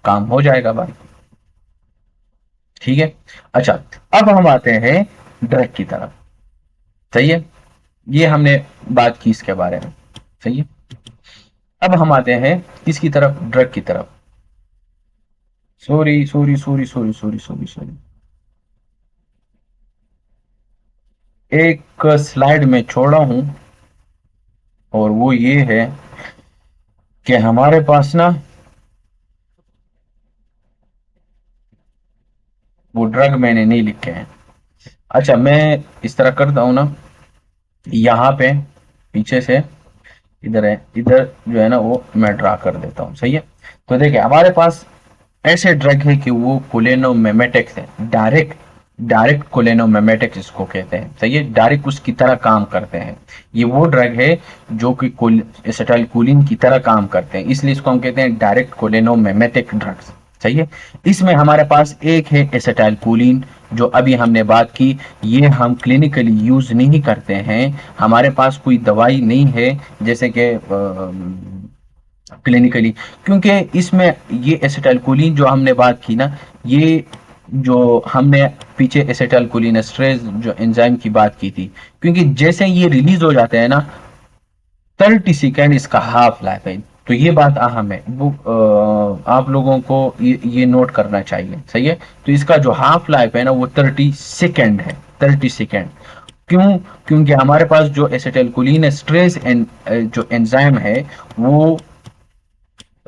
काम हो जाएगा भाई, ठीक है। अच्छा, अब हम आते हैं ड्रग की तरफ, सही है। ये हमने बात की इसके बारे में, सही है। अब हम आते हैं किसकी तरफ? ड्रग की तरफ। Sorry sorry sorry sorry sorry sorry sorry, एक स्लाइड में छोड़ा हूं, और वो ये है कि हमारे पास ना वो ड्रग मैंने नहीं लिखे हैं। अच्छा, मैं इस तरह करता हूं ना, यहाँ पे पीछे से इधर है, इधर जो है ना वो मैं ड्रा कर देता हूँ, सही है। तो देखिए हमारे पास ऐसे ड्रग है कि वो कोलेनोमेमेटिक्स है, डायरेक्ट डायरेक्ट कोलेनोमेमेटिक्स इसको कहते हैं, सही है। डायरेक्ट उसकी तरह काम करते हैं। ये वो ड्रग है जो कि एसिटाइलकोलिन की तरह काम करते हैं, इसलिए इसको हम कहते हैं डायरेक्ट कोलेनोमेमेटिक ड्रग्स। सही है। इसमें हमारे पास एक है एसिटाइलकोलिन, जो अभी हमने बात की, ये हम क्लिनिकली यूज नहीं करते हैं, हमारे पास कोई दवाई नहीं है जैसे कि क्लिनिकली, क्योंकि इसमें ये एसिटाइलकोलिन जो हमने बात की ना, ये जो हमने पीछे एसिटाइलकोलिनेस्टरेज जो एंजाइम की बात की थी, क्योंकि जैसे ये रिलीज हो जाते हैं ना, 30 सेकेंड इसका हाफ लाइफ है। तो ये बात अहम है, वो आप लोगों को ये नोट करना चाहिए। सही है। तो इसका जो हाफ लाइफ है ना, वो 30 सेकेंड है। 30 सेकेंड। क्यों? क्योंकि हमारे पास जो एसिटाइलकोलिन एस्ट्रेज जो एंजाइम है, वो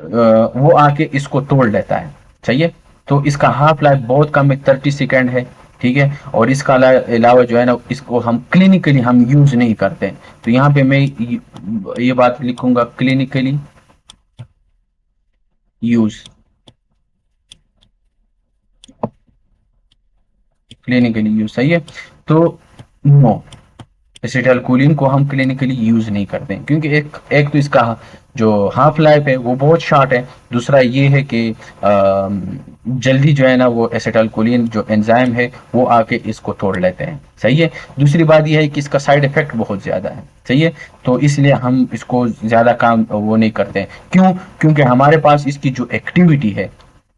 वो आके इसको तोड़ लेता है। सही है। तो इसका हाफ लाइफ बहुत कम है, 30 सेकेंड है। ठीक है। और इसका अलावा जो है ना, इसको हम क्लिनिकली हम यूज नहीं करते। तो यहाँ पे मैं ये बात लिखूंगा, क्लिनिकली यूज, क्लिनिकली यूज। सही है। तो नो, एसिटाइलकोलिन को हम क्लिनिकली यूज नहीं करते हैं, क्योंकि एक एक तो इसका जो हाफ लाइफ है वो बहुत शॉर्ट है, दूसरा ये है कि जल्दी जो है ना, वो एसिटाइलकोलिन जो एंजाइम है वो आके इसको तोड़ लेते हैं। सही है। दूसरी बात यह है कि इसका साइड इफेक्ट बहुत ज्यादा है। सही है। तो इसलिए हम इसको ज्यादा काम वो नहीं करते हैं। क्यों? क्योंकि हमारे पास इसकी जो एक्टिविटी है,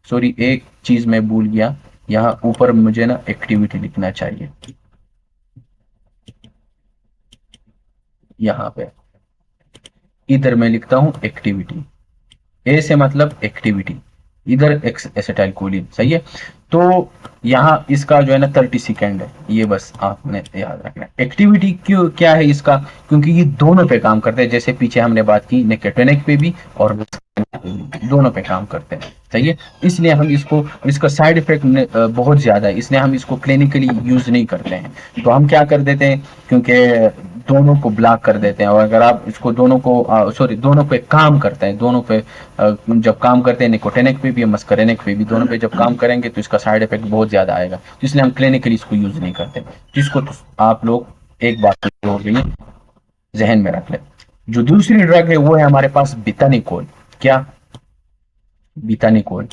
सॉरी एक चीज मैं भूल गया, यहाँ ऊपर मुझे ना एक्टिविटी लिखना चाहिए, यहाँ पे इधर मैं लिखता हूं एक्टिविटी, ए से मतलब एक्टिविटी, इधर एसिटाइलकोलिन। सही है। तो यहाँ इसका जो है ना 30 सेकेंड है, ये बस आपने याद रखना है। एक्टिविटी क्यों क्या है इसका? क्योंकि ये दोनों पे काम करते हैं, जैसे पीछे हमने बात की, निकोटिनिक पे भी और दोनों पे काम करते हैं। सही है। इसलिए हम इसको, इसका साइड इफेक्ट बहुत ज्यादा है, इसलिए हम इसको क्लिनिकली यूज नहीं करते हैं। तो हम क्या कर देते हैं, क्योंकि दोनों को ब्लॉक कर देते हैं, और अगर आप इसको दोनों को सॉरी दोनों पे काम करते हैं, दोनों पे जब काम करते हैं, निकोटिनिक पे भी मस्करेनिक पे भी, दोनों पे जब काम करेंगे तो इसका साइड इफेक्ट बहुत ज्यादा आएगा। तो इसलिए हम क्लिनिकली इसको यूज नहीं करते। जिसको तो आप लोग एक बात हो गई, जहन में रख ले। जो दूसरी ड्रग है वो है हमारे पास बितानिकोल। क्या? बितानिकोल।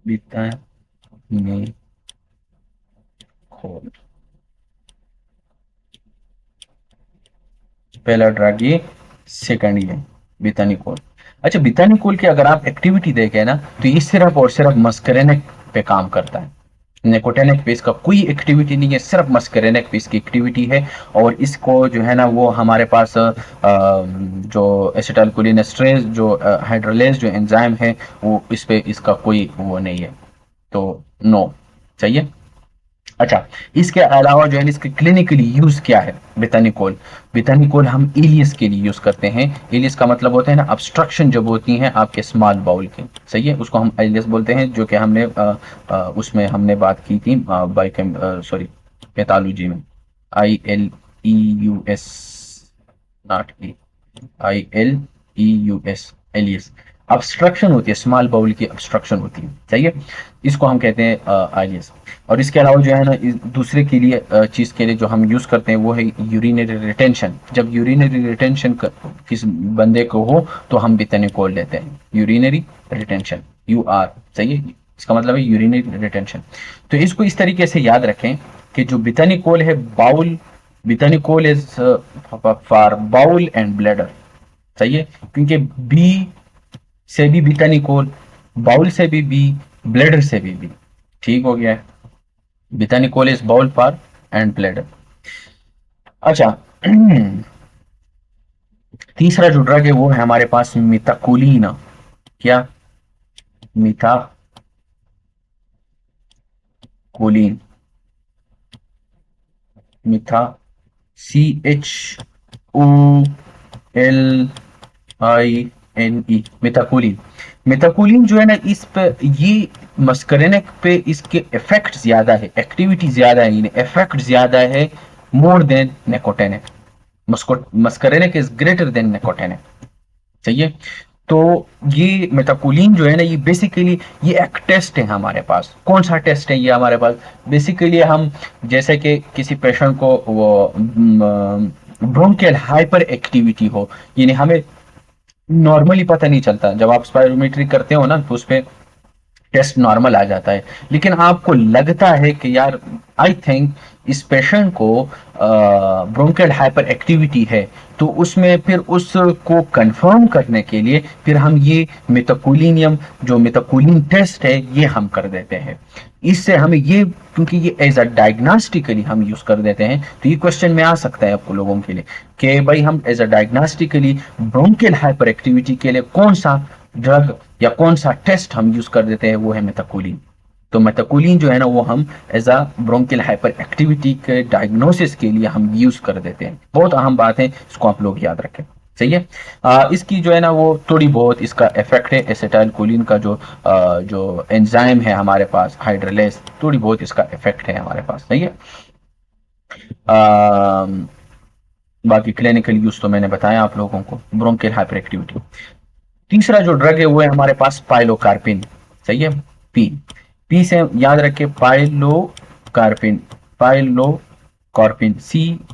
बितानिकोल, पहला ड्रग ये, सेकंड ये बितानिकोल। अच्छा, बितानिकोल की अगर आप एक्टिविटी देखें ना, तो ये सिर्फ और सिर्फ मस्करेनिक पे काम करता है। निकोटिनिक पे इसका कोई एक्टिविटी नहीं है, सिर्फ मस्करेनिक पे इसकी एक्टिविटी है। और इसको जो है ना, वो हमारे पास जो एसिटाइलकोलिनेस्टरेज जो हाइड्रोलेज जो एंजाइम है, वो इस पे इसका कोई वो नहीं है। तो नो। सही है। अच्छा, इसके अलावा जो है इसके क्लिनिकली यूज क्या है बेथानिकोल? बेथानिकोल हम इलियस के लिए यूज करते हैं। इलियस का मतलब होता है ना, ऑब्स्ट्रक्शन जब होती है आपके स्मॉल बाउल की। सही है। उसको हम इलियस बोलते हैं, जो कि हमने उसमें हमने बात की थी बायोकेम सॉरी पैथोलॉजी में, ILEUS, not E, ILEUS, ileus. Obstruction होती है, स्मॉल बाउल की ऑब्स्ट्रक्शन होती है। सही है। इसको हम कहते हैं आइलियस। और इसके अलावा जो है ना, दूसरे के लिए चीज के लिए जो हम यूज करते हैं वो है यूरिनरी रिटेंशन। जब यूरिनरी रिटेंशन किस बंदे को हो तो हम बिथानिकोल लेते हैं, यूरिनरी रिटेंशन, UR। सही है। इसका मतलब है यूरिनरी रिटेंशन। तो इसको इस तरीके से याद रखें कि जो बिथानिकोल है, bowel, bethanechol is for bowel and bladder. सही है। क्योंकि बी से भी बिथानिकोल, बाउल से भी बी, ब्लैडर से भी। ठीक हो गया है। Bethanechol is bowel for and bladder. अच्छा, तीसरा जो ड्रग है वो है हमारे पास मिथाकोलिन। क्या? मिथाकोलिन, मिथा, CHOLINE, मिथाकोलिन। मिथाकोलिन जो है ना, इस पे ये मस्करेनिक पे इसके इफेक्ट ज्यादा है, एक्टिविटी ज्यादा है, इफेक्ट ज्यादा है, more than nicotinic. Muscarinic is greater than nicotinic. सही है। तो ये मेटाकोलिन जो है ना, ये बेसिकली ये एक टेस्ट है हमारे पास। कौन सा टेस्ट है ये हमारे पास? बेसिकली हम जैसे कि किसी पेशेंट को वो ब्रोंकियल हाइपर एक्टिविटी हो, यानी हमें नॉर्मली पता नहीं चलता, जब आप स्पायरोमेट्री करते हो ना तो उस पे टेस्ट नॉर्मल आ जाता है, लेकिन आपको लगता है कि यार आई थिंक इस पेशेंट को ब्रोंकियल हाइपर एक्टिविटी है, तो उसमें फिर उसको कंफर्म करने के लिए फिर हम ये मेटाकोलिनियम जो मेटाकोलिन टेस्ट है ये हम कर देते हैं। इससे हमें ये, क्योंकि ये एज अ डायग्नोस्टिकली हम यूज कर देते हैं, तो ये क्वेश्चन में आ सकता है आपको लोगों के लिए कि भाई हम as a diagnostically bronchial hyper activity के लिए कौन सा ड्रग या कौन सा टेस्ट हम यूज कर देते हैं, वो है मेटाकोलिन। तो मेटाकोलिन जो है ना वो हम as a bronchial hyper activity के डायग्नोसिस के लिए हम यूज कर देते हैं। बहुत अहम बात है, इसको आप लोग याद रखें। सही है। इसकी जो है ना वो थोड़ी बहुत इसका इफेक्ट है, एसिटाइल कोलिन का जो एंजाइम है हमारे पास हाइड्रोलेस, थोड़ी बहुत इसका इफेक्ट है हमारे पास। सही है। आ, बाकी क्लिनिकल यूज तो मैंने बताया आप लोगों को, ब्रोंकियल हाइपर एक्टिविटी। तीसरा जो ड्रग है वो है हमारे पास पाइलोकार्पिन। सही है। पी पी से याद रखिए, पाइलोकार्पिन, पाइलोकार्पिन, CARPIN,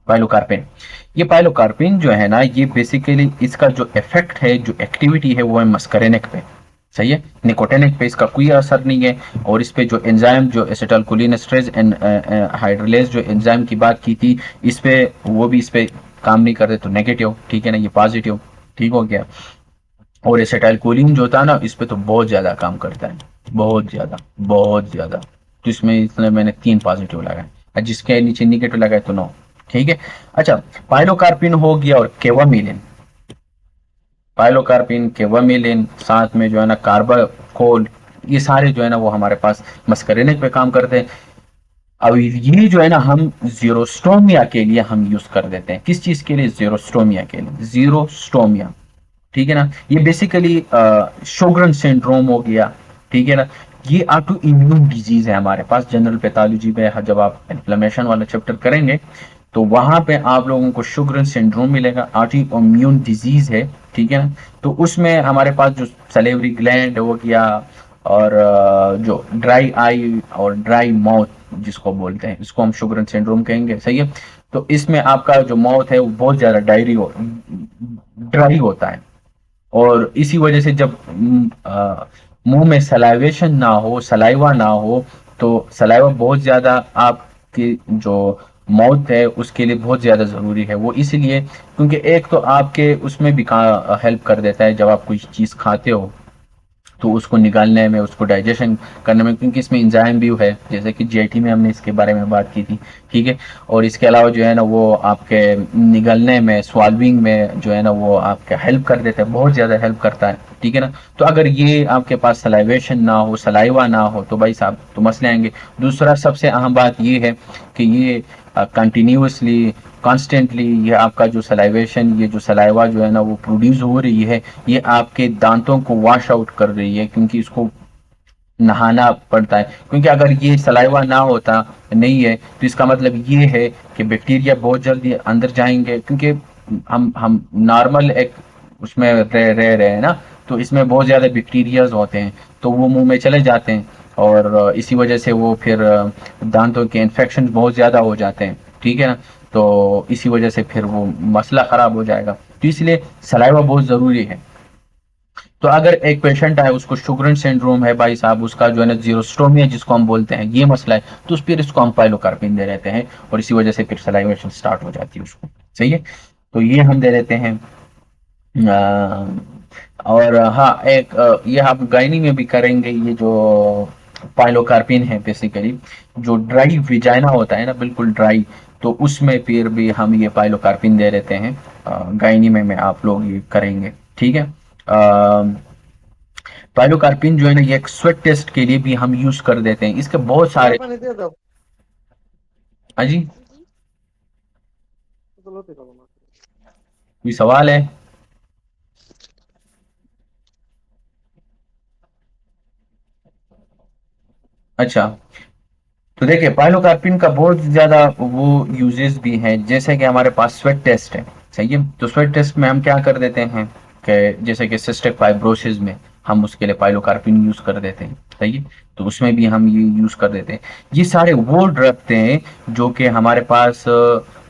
पाइलोकार्पिन। ये पाइलोकार्पिन जो है ना, ये बेसिकली इसका जो इफेक्ट है, जो एक्टिविटी है, वो है मस्करेनिक पे। सही है। निकोटिनिक पे इसका कोई असर नहीं है, और इस पे जो एंजाइम जो एसिटाइलकोलिनेस्टरेज एंड हाइड्रोलेज जो एंजाइम की बात की थी, इस पे वो भी इस पे काम नहीं करते, तो नेगेटिव। ठीक है ना, ये पॉजिटिव। ठीक हो गया। और एसिटाइलकोलिन जो होता है ना, इस पे तो बहुत ज्यादा काम करता है, बहुत ज्यादा, बहुत ज्यादा। तो इसमें मैंने 3 पॉजिटिव लगाए, और जिसके नीचे निगेटिव लगाए तो 9। ठीक है। अच्छा, पाइलोकार्पिन हो गया, और केवामिलिन, पाइलोकार्पिन, केवामिलिन, साथ में जो है ना कार्बाकोल, ये सारे जो है ना वो हमारे पास मस्करेनिक पे काम करते हैं। अब ये जो है ना हम जीरोस्टोमिया के लिए हम यूज कर देते हैं। किस चीज के लिए? जीरोस्टोमिया के लिए, जीरोस्टोमिया। ठीक है ना, ये बेसिकली शोगरन सिंड्रोम हो गया। ठीक है ना, ये ऑटो इम्यून डिजीज है हमारे पास। जनरल पैथोलॉजी में जब आप इन्फ्लेमेशन वाला चैप्टर करेंगे तो वहां पे आप लोगों को शुगरन सिंड्रोम मिलेगा, ऑटो इम्यून डिजीज है। ठीक है ना, तो उसमें हमारे पास जो सलेवरी ग्लैंड हो गया, और जो ड्राई आई और ड्राई माउथ जिसको बोलते हैं, इसको हम शुगरन सिंड्रोम कहेंगे। सही है। तो इसमें आपका जो माउथ है वो बहुत ज्यादा ड्राई होता है, और इसी वजह से जब मुंह में सलाइवेशन ना हो, सलाइवा ना हो, तो सलाइवा बहुत ज्यादा आपकी जो माउथ है उसके लिए बहुत ज्यादा जरूरी है। वो इसलिए क्योंकि एक तो आपके उसमें भी हेल्प कर देता है, जब आप कोई चीज खाते हो तो उसको निकालने में, उसको डाइजेशन करने में, क्योंकि इसमें इंजाइम भी है, जैसे कि जीआईटी में हमने इसके बारे में बात की थी। ठीक है। और इसके अलावा जो है ना वो आपके निगलने में, स्वाल्विंग में जो है ना वो आपके हेल्प कर देता है, बहुत ज़्यादा हेल्प करता है। ठीक है ना, तो अगर ये आपके पास सलाइवेशन ना हो, सलाइवा ना हो, तो भाई साहब तो मसले आएंगे। दूसरा सबसे अहम बात ये है कि ये कंटिन्यूसली, कॉन्स्टेंटली ये आपका जो सलाइवेशन, ये जो सलाइवा जो है ना वो प्रोड्यूस हो रही है, ये आपके दांतों को वॉश आउट कर रही है, क्योंकि इसको नहाना पड़ता है। क्योंकि अगर ये सलाइवा ना होता नहीं है तो इसका मतलब ये है कि बैक्टीरिया बहुत जल्दी अंदर जाएंगे, क्योंकि हम नॉर्मल एक उसमें रह रहे हैं ना, तो इसमें बहुत ज्यादा बैक्टीरियाज होते हैं, तो वो मुंह में चले जाते हैं, और इसी वजह से वो फिर दांतों के इन्फेक्शन बहुत ज्यादा हो जाते हैं। ठीक है ना, तो इसी वजह से फिर वो मसला खराब हो जाएगा, तो इसलिए सलाइवा बहुत जरूरी है। तो अगर एक पेशेंट है उसको शुगरन सिंड्रोम है भाई साहब, उसका जो है ना जीरोस्टोमिया जिसको हम बोलते हैं, ये मसला है, तो फिर इसको हम पाइलोकार्पिन दे देते हैं, और इसी वजह से फिर सलाइवेशन स्टार्ट हो जाती है उसको। सही है। तो ये हम दे देते हैं। और हाँ, एक ये हम गायनी में भी करेंगे, ये जो पाइलोकार्पिन है बेसिकली, जो ड्राई विजाइना होता है ना, बिल्कुल ड्राई, तो उसमें फिर भी हम ये पाइलोकार्पिन दे देते हैं। गायनी में आप लोग ये करेंगे। ठीक है। पाइलोकार्पिन जो है ना ये एक स्वेट टेस्ट के लिए भी हम यूज कर देते हैं, इसके बहुत सारे। हाँ जी, कोई सवाल है? अच्छा, तो देखिए पाइलोकार्पिन का बहुत ज्यादा वो यूजेस भी हैं, जैसे कि हमारे पास स्वेट टेस्ट है। सही है। तो स्वेट टेस्ट में हम क्या कर देते हैं कि जैसे कि सिस्टिक फाइब्रोसिस में हम उसके लिए पाइलोकार्पिन यूज कर देते हैं, सही है, तो उसमें भी हम ये यूज कर देते हैं। ये सारे वो ड्रग हैं जो कि हमारे पास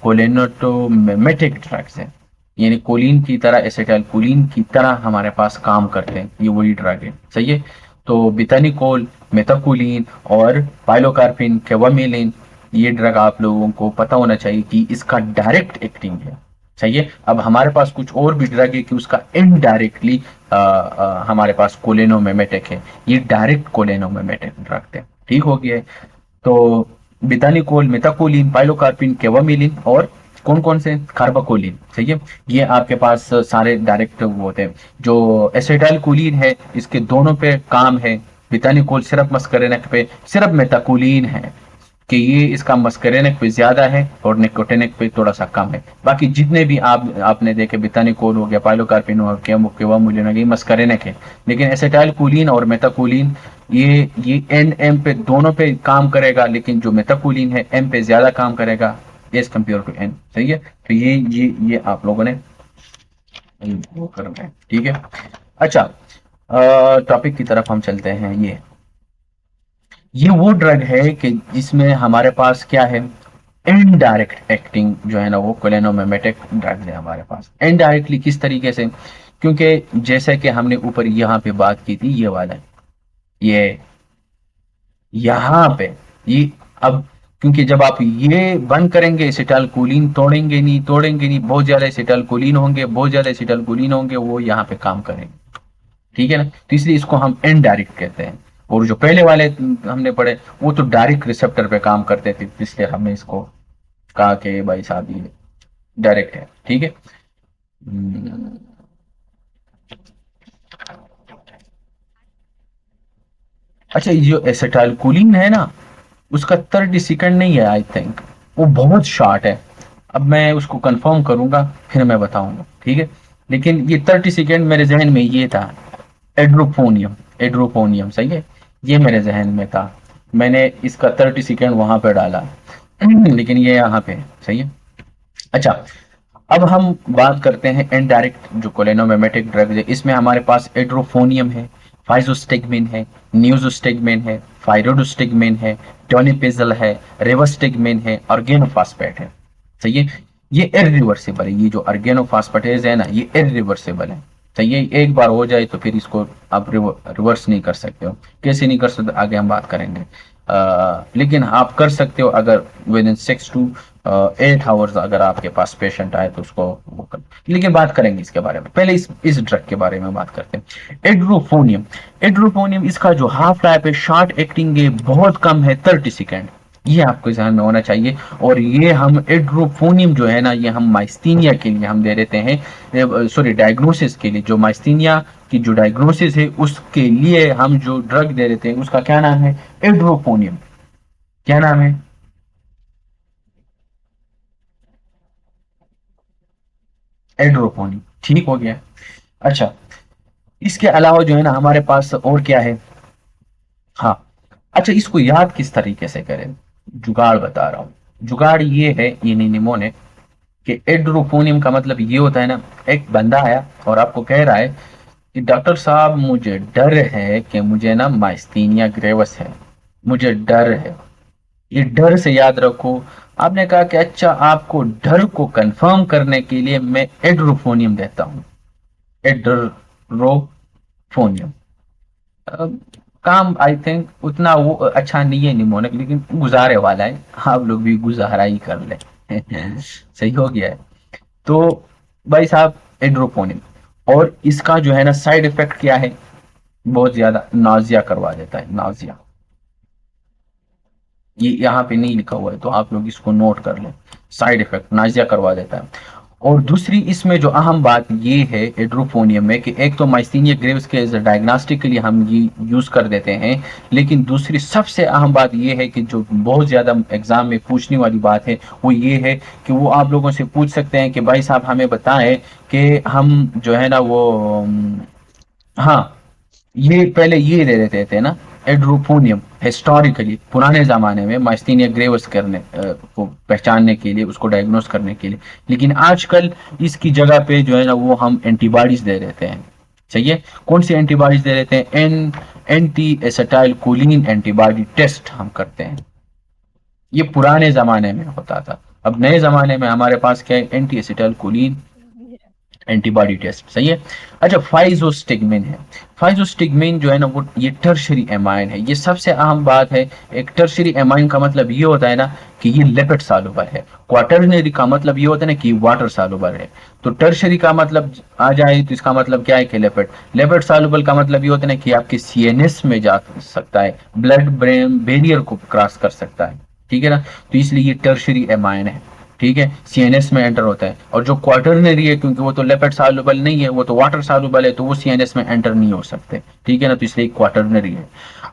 कोलिनोटोमेटिक ड्रग्स हैं, यानी कोलिन की तरह, एसिटाइल कोलिन की तरह हमारे पास काम करते हैं, ये वही ड्रग है, सही है। तो बिथानिकोल, मेथाकोलिन और पाइलोकार्पिन, कैवामिलिन, ये ड्रग आप लोगों को पता होना चाहिए कि इसका डायरेक्ट एक्टिंग है, सही है। अब हमारे पास कुछ और भी ड्रग है कि उसका इनडायरेक्टली हमारे पास कोलिनोमिमेटिक है, ये डायरेक्ट कोलिनोमिमेटिक ड्रग है, ठीक हो गया है। तो बिथानिकोल, मेथाकोलिन, पाइलोकार्पिन, कैवामिलिन और कौन कौन से, कार्बाकोलिन, सही है, ये आपके पास सारे डायरेक्ट वो होते हैं। जो एसिटाइल कोलिन है इसके दोनों पे काम है, बिथानिकोल सिर्फ मस्करेनिक पे, सिर्फ मेथाकोलिन है कि ये इसका मस्करेनिक पे ज्यादा है और निकोटिनिक पे थोड़ा सा कम है। बाकी जितने भी आपने देखे, बिथानिकोल हो गया, पाइलोकार्पिन हो गया, कैवामुलिन हो गया, ये मस्करेनिक है। लेकिन एसिटाइल कोलिन और मेथाकोलिन ये एन एम पे दोनों पे काम करेगा, लेकिन जो मेथाकोलिन है एम पे ज्यादा काम करेगा एज कम्पेयर टू एन, सही है। तो ये आप लोगों ने वो करना है, ठीक है। अच्छा, टॉपिक की तरफ हम चलते हैं। ये वो ड्रग है कि जिसमें हमारे पास क्या है, इनडायरेक्ट एक्टिंग जो है ना, वो कोलिनोमिमेटिक ड्रग है हमारे पास। इनडायरेक्टली किस तरीके से, क्योंकि जैसे कि हमने ऊपर यहाँ पे बात की थी, ये वाला ये यहाँ पे ये, अब क्योंकि जब आप ये बंद करेंगे, एसिटाइल कोलिन तोड़ेंगे नहीं, बहुत ज्यादा एसिटाइल कोलिन होंगे, वो यहाँ पे काम करेंगे, ठीक है ना। तो इसलिए इसको हम इनडायरेक्ट कहते हैं। और जो पहले वाले हमने पढ़े वो तो डायरेक्ट रिसेप्टर पे काम करते थे, इसलिए हमने इसको कहा कि भाई साहब ये डायरेक्ट है, ठीक है। अच्छा, ये जो एसिटाइल कोलिन है ना, उसका 30 सेकंड नहीं है, आई थिंक वो बहुत शॉर्ट है। अब मैं उसको कंफर्म करूंगा फिर मैं बताऊंगा, ठीक है। लेकिन ये 30 सेकंड मेरे जहन में ये था, एड्रोपोनियम सही है, ये मेरे जहन में था, मैंने इसका 30 सेकंड वहां पे डाला लेकिन ये यहाँ पे है, सही है। अच्छा, अब हम बात करते हैं इनडायरेक्ट जो कोलिनोमिमेटिक ड्रग है। इसमें हमारे पास एड्रोफोनियम है, फाइजोस्टिगमिन है, न्यूजोस्टिगमिन है, फाइरोडोस्टिगमिन है, डोनिपेजल है, रेवोस्टिगमिन है, ऑर्गेनोफॉस्फेट है, सही है। ये इरिवर्सिबल है, ये जो ऑर्गेनोफॉस्फेटेज है ना, ये इरिवर्सिबल है, सही है। एक बार हो जाए तो फिर इसको आप रिवर्स नहीं कर सकते हो। कैसे नहीं कर सकते आगे हम बात करेंगे, लेकिन आप कर सकते हो अगर विद इन 6 to 8 आवर्स अगर आपके पास पेशेंट आए तो उसको वो कर। लेकिन बात करेंगे इसके बारे में, पहले इस ड्रग के बारे में बात करते हैं। एड्रोफोनियम इसका जो हाफ लाइफ है, शॉर्ट एक्टिंग है, बहुत कम है, 30 सेकेंड, ये आपको ध्यान में होना चाहिए। और ये हम एड्रोफोनियम जो है ना, ये हम माइस्थीनिया के लिए हम दे देते हैं, सॉरी डायग्नोसिस के लिए, जो माइस्थीनिया की जो डायग्नोसिस है उसके लिए हम जो ड्रग दे देते हैं उसका क्या नाम है, एड्रोफोनियम। क्या नाम है, एड्रोफोनियम, ठीक हो गया। अच्छा, इसके अलावा जो है ना हमारे पास और क्या है, हाँ, अच्छा इसको याद किस तरीके से करें, जुगाड़ बता रहा हूं। जुगाड़ ये है, ये निमोनिक कि एड्रोफोनियम का मतलब ये होता है ना, एक बंदा आया और आपको कह रहा है कि डॉक्टर साहब मुझे डर है कि मुझे ना माइस्थीनिया ग्रेवस है, मुझे डर है। ये डर से याद रखो। आपने कहा कि अच्छा आपको डर को कंफर्म करने के लिए मैं एड्रोफोनियम देता हूं, एड्रोफोनियम। काम आई थिंक उतना वो अच्छा नहीं है निमोनिक, लेकिन गुजारे वाला है, आप लोग भी गुजारा ही कर ले सही हो गया है। तो भाई साहब एड्रोपोनिम, और इसका जो है ना साइड इफेक्ट क्या है, बहुत ज्यादा नाजिया करवा देता है, नाजिया। ये यहाँ पे नहीं लिखा हुआ है तो आप लोग इसको नोट कर लें, साइड इफेक्ट नाजिया करवा देता है। और दूसरी इसमें जो अहम बात ये है एड्रोफोनियम में कि एक तो माइस्थीनिया ग्रेव्स के डायग्नोस्टिक के लिए हम ये यूज कर देते हैं, लेकिन दूसरी सबसे अहम बात ये है कि जो बहुत ज्यादा एग्जाम में पूछने वाली बात है वो ये है कि वो आप लोगों से पूछ सकते हैं कि भाई साहब हमें बताएं कि हम जो है ना वो हाँ, ये पहले ये दे देते थे ना एड्रोफोनियम, हिस्टोरिकली पुराने जमाने में माइस्थीनिया ग्रेवस करने को पहचानने के लिए, उसको डायग्नोस करने के लिए। लेकिन आजकल इसकी जगह पे जो है ना वो हम एंटीबॉडीज दे देते हैं, सही है। कौन सी एंटीबॉडीज दे देते हैं? Anti acetyl choline antibody test हम करते हैं। ये पुराने जमाने में होता था। अब नए जमाने में हमारे पास क्या है? Anti acetyl choline antibody test. सही है। अच्छा, फाइजोस्टिगमिन है। फाइजोस्टिगमिन जो है ना वो ये टर्शरी एमाइन है। ये सबसे अहम बात है। एक टर्शरी एमाइन का मतलब ये होता है ना कि ये लिपिड सॉल्युबल है। क्वाटरनरी का मतलब ये होता है ना कि वाटर सॉल्युबल है। तो टर्शरी का मतलब आ जाए तो इसका मतलब क्या है कि लिपिड। लिपिड सॉल्युबल का मतलब ये होता है ना कि आपके सीएनएस में जा सकता है, ब्लड ब्रेन बैरियर को क्रॉस कर सकता है। ठीक है ना। तो इसलिए ये टर्शरी एमाइन है। ठीक है, सीएनएस में एंटर होता है। और जो क्वाटरनरी है, क्योंकि वो तो लिपिड सॉल्युबल नहीं है, वो तो वाटर सॉल्युबल है, तो वो सीएनएस में एंटर नहीं हो सकते। ठीक है ना, तो इसलिए क्वाटरनरी है।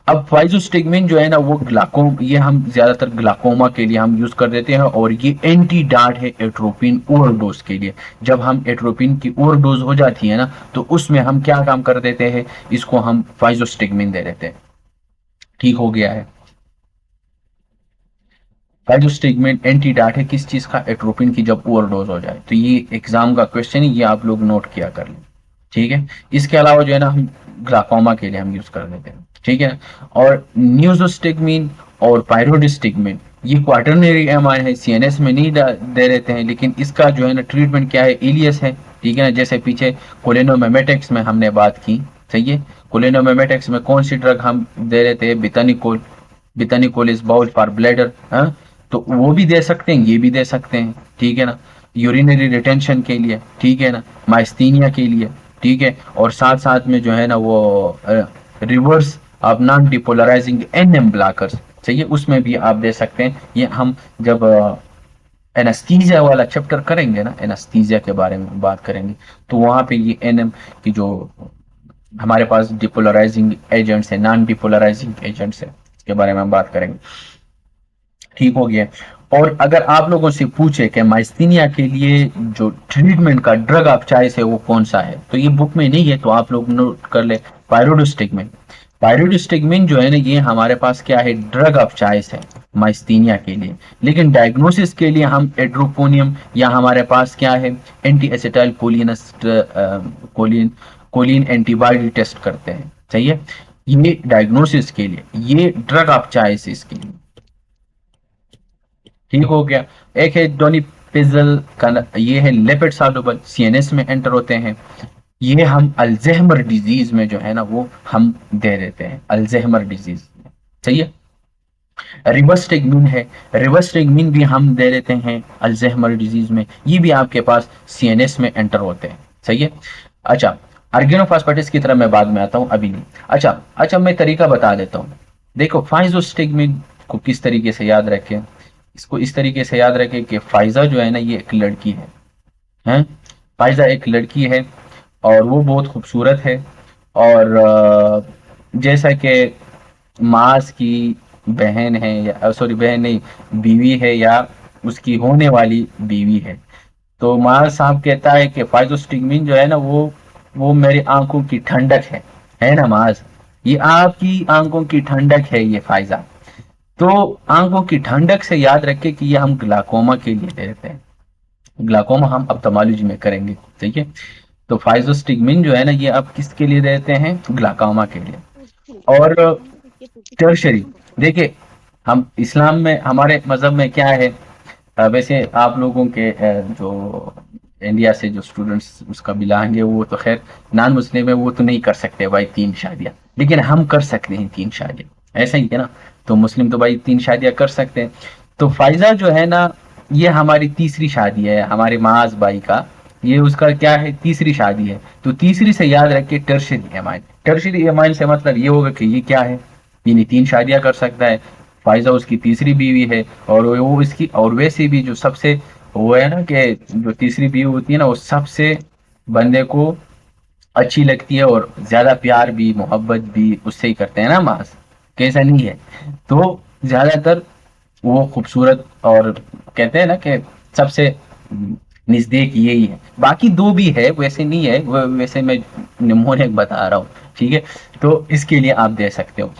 अब फाइजोस्टिगमिन जो है ना वो ये हम ज्यादातर ग्लाकोमा के लिए हम यूज कर देते हैं, और ये एंटी डार्ट है एट्रोपिन ओवरडोज के लिए। जब हम एट्रोपिन की ओवरडोज हो जाती है ना, तो उसमें हम क्या काम कर देते हैं? इसको हम फाइजोस्टिगमिन दे देते हैं। ठीक हो गया है। फाइजोस्टिगमिन एंटी डार्ट है किस चीज का? एट्रोपिन की जब ओवरडोज हो जाए। तो ये एग्जाम का क्वेश्चन है, ये आप लोग नोट किया कर लें। ठीक है। इसके अलावा जो है ना हम ग्लाकोमा के लिए हम यूज कर देते हैं। ठीक है। और न्यूजोस्टिगमिन और पायरोडिस्टिगमिन ये क्वाटरनरी एमाइन है, सीएनएस में नहीं दे देते हैं, लेकिन इसका जो है ना ट्रीटमेंट क्या है? इलियस है। ठीक है ना। जैसे पीछे कोलिनोमेमेटिक्स में हमने बात की। सही है। कोलिनोमेमेटिक्स में कौन सी ड्रग हम दे देते हैं? बितानिकोल। बितानिकोल इज बाउल फॉर ब्लैडर। हाँ, तो वो भी दे सकते हैं, ये भी दे सकते हैं। ठीक है ना। यूरिनरी रिटेंशन के लिए। ठीक है ना। माइस्थीनिया के लिए। ठीक है। और साथ साथ में जो है ना वो reverse of non depolarizing NM blockers. चाहिए, उसमें भी आप दे सकते हैं। ये हम जब एनास्थीजिया वाला चैप्टर करेंगे ना, एनास्थीजिया के बारे में बात करेंगे, तो वहां पे ये एनएम की जो हमारे पास डिपोलराइजिंग एजेंट्स है, नॉन डिपोलराइजिंग एजेंट्स है, इसके बारे में हम बात करेंगे। ठीक हो गया। और अगर आप लोगों से पूछे कि माइस्थीनिया के लिए जो ट्रीटमेंट का ड्रग ऑफ चॉइस है वो कौन सा है, तो ये बुक में नहीं है, तो आप लोग नोट कर ले। पायरोडोस्टिगमिन। पायरोडोस्टिगमिन जो है ना ये हमारे पास क्या है? ड्रग ऑफ चॉइस है माइस्थीनिया के लिए। लेकिन डायग्नोसिस के लिए हम एड्रोपोनियम या हमारे पास क्या है? Anti acetyl choline choline antibody test करते हैं। सही है। ये डायग्नोसिस के लिए, ये ड्रग ऑफ चॉइस इसके लिए। ठीक हो गया। एक है डोनिपिजल का, ये है लिपिड सॉल्युबल, सीएनएस में एंटर होते हैं। ये हम अल्जाइमर डिजीज में जो है ना वो हम दे देते हैं, अल्जाइमर डिजीज। सही है। रिवर्स्टिगमिन है। रिवर्स्टिगमिन भी हम दे देते हैं अल्जाइमर डिजीज में। ये भी आपके पास सीएनएस में एंटर होते हैं। सही है। अच्छा, आर्गेनोफॉस्फेटिस की तरह मैं बाद में आता हूं, अभी नहीं। अच्छा मैं तरीका बता देता हूं। देखो, फाइजोस्टिगमिन को किस तरीके से याद रखें? इसको इस तरीके से याद रखें कि फाइजा जो है ना ये एक लड़की है। हैं? फाइजा एक लड़की है और वो बहुत खूबसूरत है। और जैसा कि मास की बहन है, या सॉरी बहन नहीं, बीवी है, या उसकी होने वाली बीवी है। तो मास साहब कहता है कि फाइजोस्टिगमिन जो है ना वो मेरी आंखों की ठंडक है ना मास, ये आपकी आंखों की ठंडक है ये फाइजा। तो आंखों की ठंडक से याद रखें कि ये हम ग्लाकोमा के लिए देते हैं। ग्लाकोमा हम ऑप्थेल्मोलॉजी में करेंगे। ठीक है। तो फाइजोस्टिगमिन जो है ना ये आप किसके लिए देते हैं? ग्लाकोमा के लिए। और टर्शरी, देखिए हम इस्लाम में, हमारे मजहब में क्या है? वैसे आप लोगों के जो इंडिया से जो स्टूडेंट्स उसका बिलोंग है, वो तो खैर नॉन मुस्लिम है, वो तो नहीं कर सकते भाई 3 शादियां, लेकिन हम कर सकते हैं 3 शादियां। ऐसा ही है ना। तो मुस्लिम तो भाई 3 शादियां कर सकते हैं। तो फाइजा जो है ना ये हमारी तीसरी शादी है, हमारे माज भाई का। ये उसका क्या है? तीसरी शादी है। तो तीसरी से याद रखिए टर्शरी एमाइन। टर्शरी एमाइन से मतलब ये होगा कि ये क्या है? यानी 3 शादियां कर सकता है। फाइजा उसकी तीसरी बीवी है, और वो इसकी, और वैसे भी जो सबसे वो है ना कि जो तीसरी बीवी होती है ना वो सबसे बंदे को अच्छी लगती है, और ज्यादा प्यार भी मोहब्बत भी उससे ही करते हैं ना मास, कैसा नहीं है। तो ज्यादातर वो खूबसूरत, और कहते हैं ना कि सबसे नजदीक यही है। बाकी दो भी है, वैसे नहीं है, वैसे मैं निमोनिक बता रहा हूँ। ठीक है। तो इसके लिए आप दे सकते हो।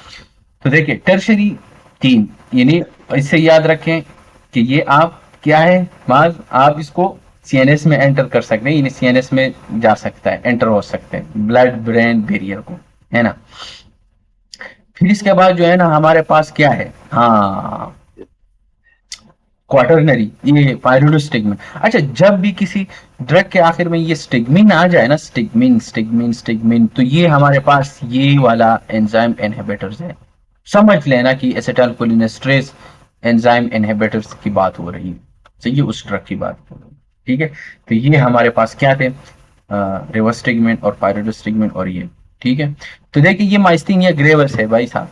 तो देखिए टर्शरी 3, यानी इससे याद रखें कि ये आप क्या है माज, आप इसको सीएनएस में एंटर कर सकते हैं, यानी सीएनएस में जा सकता है, एंटर हो सकते हैं ब्लड ब्रेन बैरियर को, है ना। फिर इसके बाद जो है ना हमारे पास क्या है, हाँ क्वाटरनरी, ये पायरोडोस्टिग्मिन। अच्छा, जब भी किसी ड्रग के आखिर में ये स्टिग्मिन आ जाए ना, स्टिग्मिन स्टिग्मिन स्टिग्मिन, तो ये हमारे पास ये वाला एंजाइम इनहिबिटर्स है। समझ लेना कि एसिटाइलकोलिनेस्टरेज एंजाइम इनहिबिटर्स की बात हो रही है, तो ये उस ड्रग की बात हो रही है, ठीक है। तो ये हमारे पास क्या थे, रिवर्स्टिग्मिन और पायरोडोस्टिग्मिन और ये, ठीक है। तो देखिए ये माइस्थीनिया ग्रेविस है भाई साहब,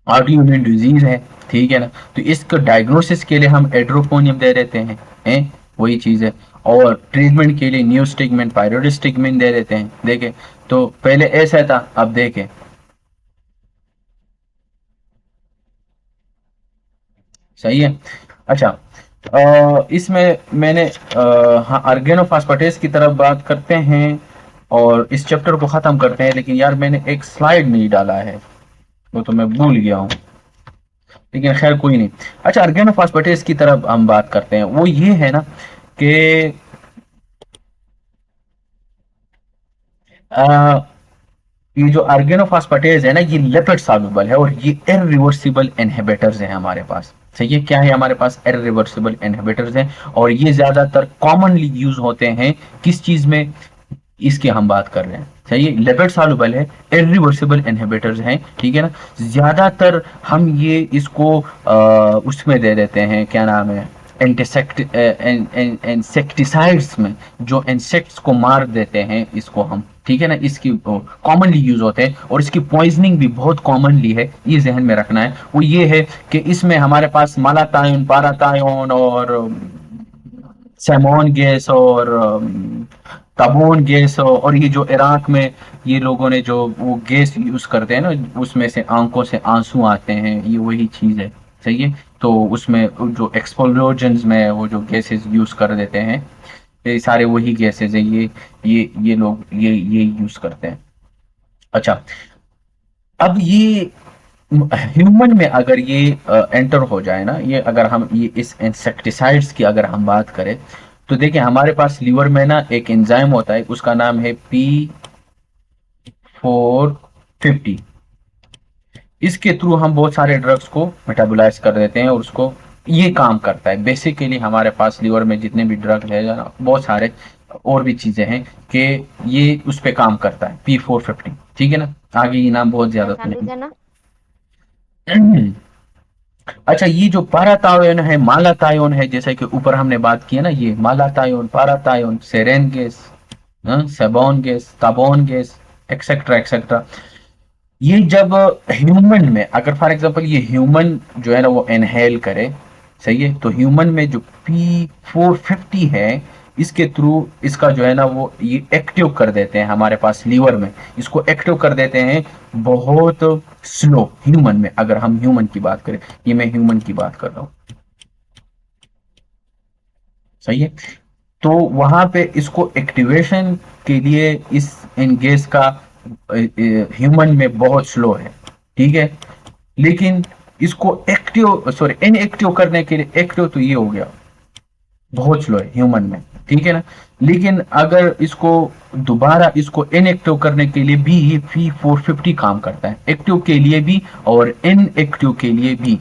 ऑटोइम्यून डिजीज है, ठीक है ना। तो इसको डायग्नोसिस के लिए हम एड्रोपोनियम दे देते हैं, वही चीज है। और ट्रीटमेंट के लिए न्यूस्टिग्मिन पायरोडिस्टिग्मिन दे देते हैं। देखें तो पहले ऐसा था, अब देखें, सही है। अच्छा, इसमें मैंने हाँ अर्गेनोफॉस्फेटेस की तरफ बात करते हैं और इस चैप्टर को खत्म करते हैं। लेकिन यार मैंने एक स्लाइड नहीं डाला है, वो तो मैं भूल गया हूँ, लेकिन खैर कोई नहीं। अच्छा, अर्गेनोफॉस्फेटेस की तरफ हम बात करते हैं। वो ये है ना कि ये जो अर्गेनोफॉस्फेटेज है ना, ये लिपिड सॉल्युबल है और ये इरिवर्सिबल इनहिबिटर्स हैं हमारे पास। सही है, क्या है हमारे पास, इरिवर्सिबल इनहिबिटर्स हैं। और ये ज्यादातर कॉमनली यूज होते हैं किस चीज में, इसकी हम बात कर रहे हैं। सही है, लिपिड सॉल्युबल है, इरिवर्सिबल इनहिबिटर्स हैं, ठीक है ना। ज्यादातर हम ये इसको उसमें दे देते हैं, क्या नाम है, इंसेक्टिसाइड्स में, जो इंसेक्ट्स को मार देते हैं इसको हम, ठीक है ना। इसकी कॉमनली यूज होते हैं और इसकी पॉइजनिंग भी बहुत कॉमनली है, ये जहन में रखना है। वो ये है कि इसमें हमारे पास मालातायोन पारातायोन और सेमोन गैस और तबोन गैस, और ये जो इराक में ये लोगों ने जो वो गैस यूज करते हैं ना, उसमें से आंखों से आंसू आते हैं, ये वही चीज है। सही है, तो उसमें जो एक्सप्लोजन्स में वो जो गैसेस यूज कर देते हैं, ये सारे वही गैसेस है, ये लोग ये यूज करते हैं। अच्छा, अब ये ह्यूमन में अगर ये एंटर हो जाए ना, ये अगर हम ये इस इंसेक्टिसाइड्स की अगर हम बात करें, तो देखिए हमारे पास लीवर में ना एक एंजाइम होता है, उसका नाम है P450। इसके थ्रू हम बहुत सारे ड्रग्स को मेटाबोलाइज कर देते हैं और उसको, ये काम करता है बेसिकली हमारे पास लीवर में जितने भी ड्रग है ना, बहुत सारे और भी चीजें हैं कि ये उस पे काम करता है, P450, ठीक है ना। आगे ये नाम बहुत ज्यादा पहचान लीजिए ना। अच्छा, ये जो पारातायोन है मालातायोन है, जैसे कि ऊपर हमने बात की है ना, ये malathion parathion sarin gas, soman gas tabun gas, etcetera etcetera, ये जब ह्यूमन में अगर फॉर एग्जांपल ये ह्यूमन जो है ना वो इनहेल करे, सही है, तो ह्यूमन में जो P450 है, इसके थ्रू इसका जो है ना वो ये एक्टिव कर देते हैं हमारे पास लीवर में, इसको एक्टिव कर देते हैं बहुत स्लो ह्यूमन में। अगर हम ह्यूमन की बात करें, ये मैं ह्यूमन की बात कर रहा हूं, सही है। तो वहां पे इसको एक्टिवेशन के लिए इस इन गैस का ह्यूमन में बहुत स्लो है, ठीक है। लेकिन इसको एक्टिव सॉरी इनएक्टिव करने के लिए, एक्टिव तो ये हो गया बहुत स्लो है ह्यूमन में, ठीक है ना। लेकिन अगर इसको दोबारा इसको इनएक्टिव करने के लिए भी ये P450 काम करता है, एक्टिव के लिए भी और इनएक्टिव के लिए भी,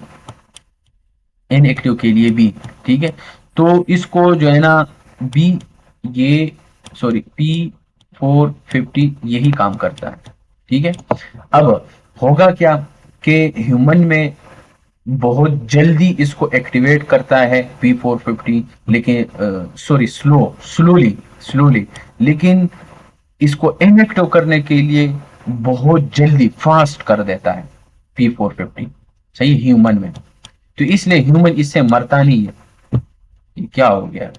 इनएक्टिव के लिए भी, ठीक है। तो इसको जो है ना बी ये सॉरी P450 यही काम करता है, ठीक है। अब होगा क्या कि ह्यूमन में बहुत जल्दी इसको एक्टिवेट करता है P450, लेकिन सॉरी स्लोली, लेकिन इसको इनएक्टिव करने के लिए बहुत जल्दी फास्ट कर देता है P450, सही, ह्यूमन में। तो इसलिए ह्यूमन इससे मरता नहीं है, ये क्या हो गया,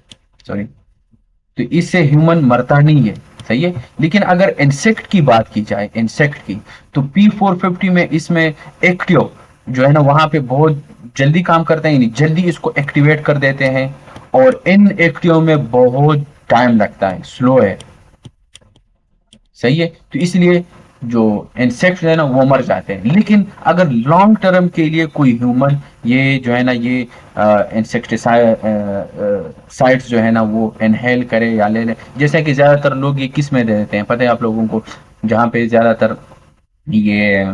सॉरी, तो इससे ह्यूमन मरता नहीं है, सही है। लेकिन अगर इंसेक्ट की बात की जाए, इंसेक्ट की, तो P450 में इसमें एक्टिव जो है ना वहां पे बहुत जल्दी काम करते हैं, जल्दी इसको एक्टिवेट कर देते हैं, और इन एक्टिव में बहुत टाइम लगता है, स्लो है, सही है। तो इसलिए जो इंसेक्ट है ना वो मर जाते हैं। लेकिन अगर लॉन्ग टर्म के लिए कोई ह्यूमन ये जो है ना ये इंसेक्टिसाइड्स जो है ना वो इनहेल करे या ले ले, जैसे कि ज्यादातर लोग ये किस में दे देते हैं पता है आप लोगों को, जहाँ पे ज्यादातर ये